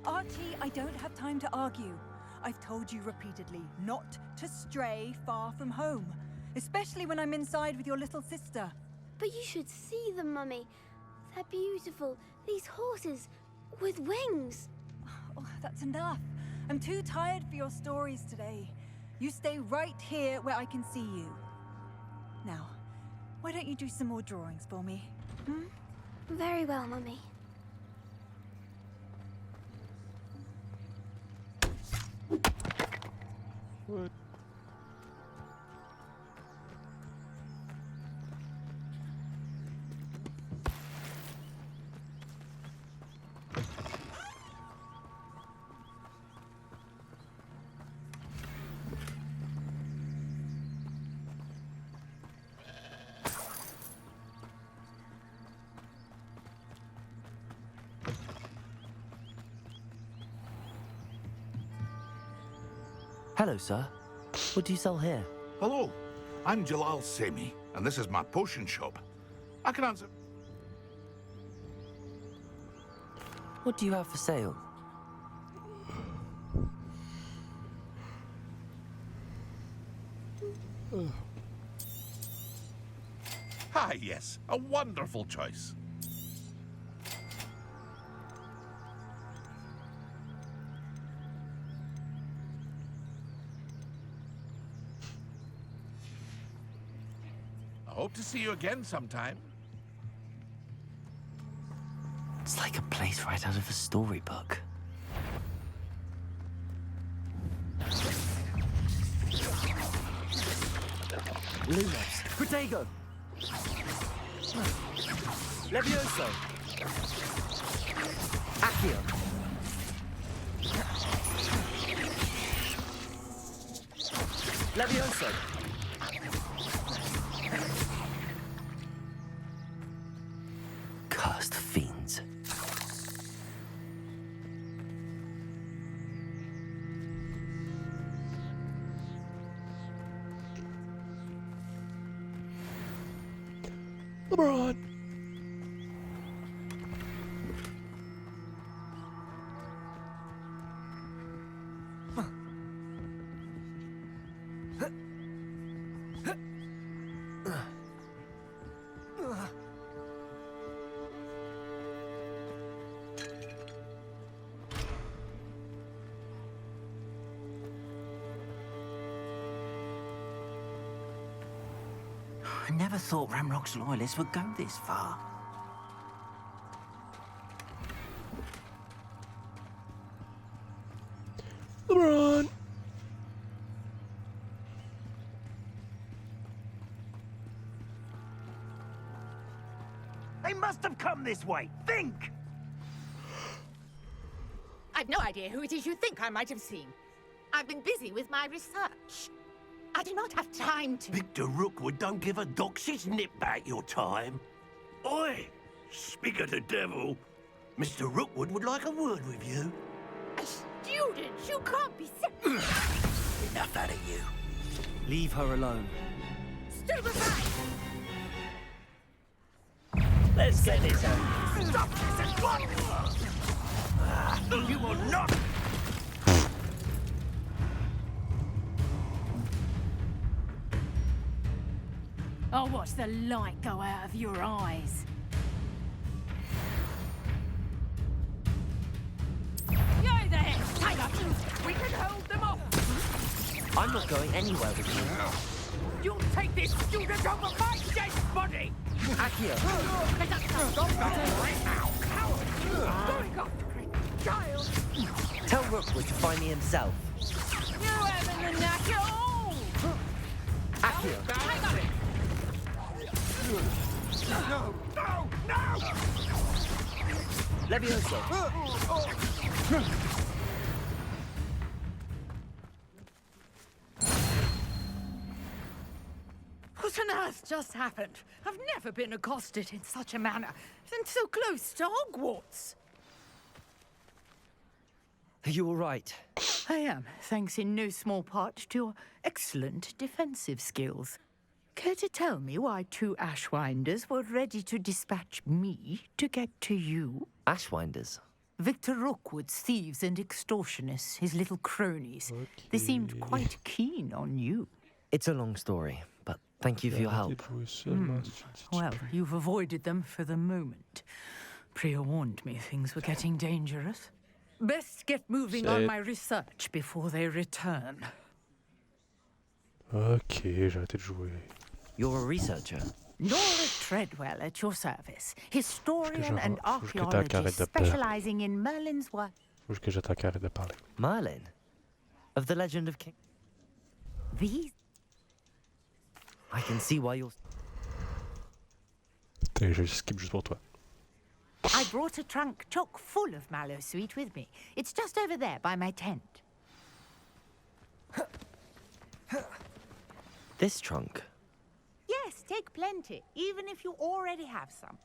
S14: Archie, I don't have time to argue. I've told you repeatedly not to stray far from home, especially when I'm inside with your little sister.
S4: But you should see them, Mummy. They're beautiful. These horses with wings.
S14: Oh, that's enough. I'm too tired for your stories today. You stay right here where I can see you. Now, why don't you do some more drawings for me? Hmm?
S4: Very well, Mummy.
S1: What?
S2: Hello, sir. What do you sell here?
S9: Hello, I'm Jalal Semi, and this is my potion shop. I can answer...
S2: What do you have for sale?
S9: Ah, yes, a wonderful choice. Hope to see you again sometime.
S2: It's like a place right out of a storybook.
S8: Lumos. Protego. Levioso. Accio. Levioso.
S2: Cursed fiends.
S1: LeBron.
S3: I never thought Ramrock's loyalists would go this far.
S1: LeBron.
S6: They must have come this way. Think!
S5: I've no idea who it is you think I might have seen. I've been busy with my research. I do not have time to...
S6: Victor Rookwood don't give a doxy's nip back your time. Oi! Speak of the devil. Mr. Rookwood would like a word with you.
S5: A student? You can't be...
S6: Enough out of you.
S8: Leave her alone.
S5: Stupefy!
S6: Let's get this over. Stop this at once! You will not...
S17: I'll watch the light go out of your eyes.
S5: You there! Tiger! We can hold them off!
S2: I'm not going anywhere with you.
S5: You'll take this student over my dead body!
S8: Accio.
S5: Let us go right now! Coward! Going after a child!
S8: Tell Rookwood to find me himself.
S5: You haven't the knack at all!
S8: Accio.
S5: Tiger!
S6: No! No! No!
S8: Levioso.
S5: What on earth just happened? I've never been accosted in such a manner, and so close to Hogwarts.
S8: Are you all right?
S5: I am, thanks in no small part to your excellent defensive skills. Care to tell me why two Ashwinders were ready to dispatch me to get to you?
S2: Ashwinders?
S5: Victor Rookwood's thieves and extortionists, his little cronies. They seemed quite keen on you.
S2: It's a long story, but thank you for your help.
S5: Well, you've avoided them for the moment. Priya warned me things were getting dangerous. Best get moving on my research before they return.
S1: Ok, j'ai arrêté de jouer.
S2: You're a researcher?
S5: Nora Treadwell at your service. Historian and
S1: Faut que
S5: archaeologist specializing in Merlin's work.
S1: Faut que j'attends qu'elle arrête de parler.
S2: Merlin? Of the Legend of King...
S5: These...
S2: I can see why you're...
S1: Putain, je skip juste pour toi.
S5: I brought a trunk chock full of Mallowsweet with me. It's just over there by my tent.
S2: This trunk?
S5: Yes, take plenty, even if you already have some.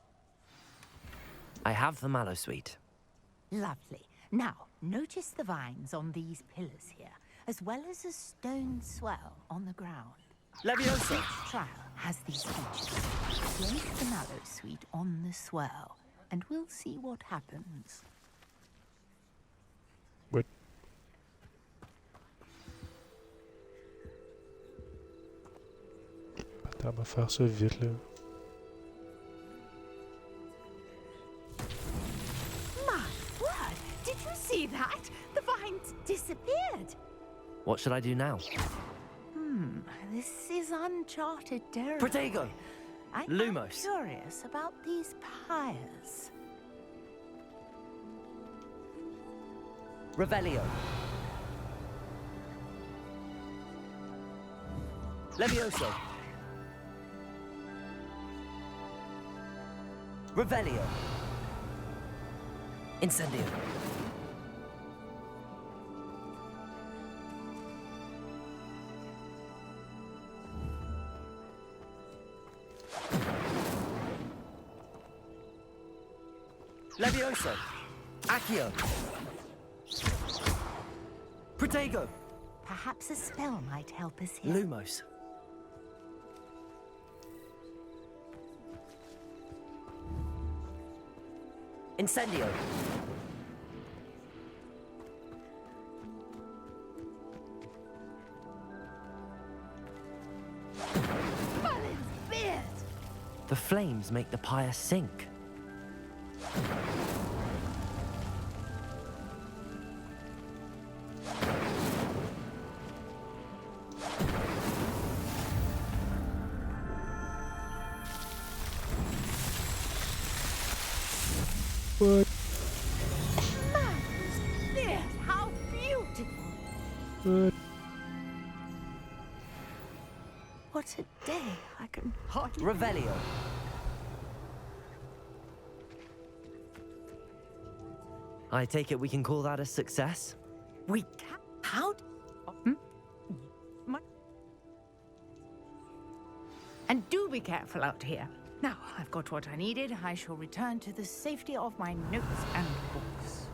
S2: I have the Mallowsweet.
S5: Lovely. Now, notice the vines on these pillars here, as well as a stone swell on the ground.
S8: Leviosa!
S5: Each trial has these features. Place the Mallowsweet on the swell, and we'll see what happens.
S1: What? Attends, on va faire ça vite, là.
S5: My word! Did you see that? The vines disappeared.
S2: What should I do now?
S5: This is uncharted territory.
S8: Protego!
S17: I'm
S8: Lumos.
S17: curious about these pyres.
S8: Revelio. Levioso. Revelio. Incendio. Levioso. Accio. Protego.
S17: Perhaps a spell might help us here.
S8: Lumos. Incendio.
S2: The flames make the pyre sink.
S1: What?
S17: Yes, how beautiful!
S1: What?
S17: What a day! I can hardly.
S8: Revelio.
S2: I take it we can call that a success?
S17: We can. How? And do be careful out here. Now, I've got what I needed. I shall return to the safety of my notes and books.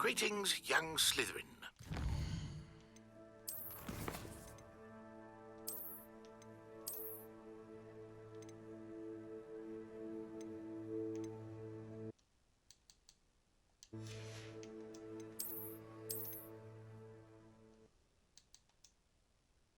S9: Greetings, young Slytherin.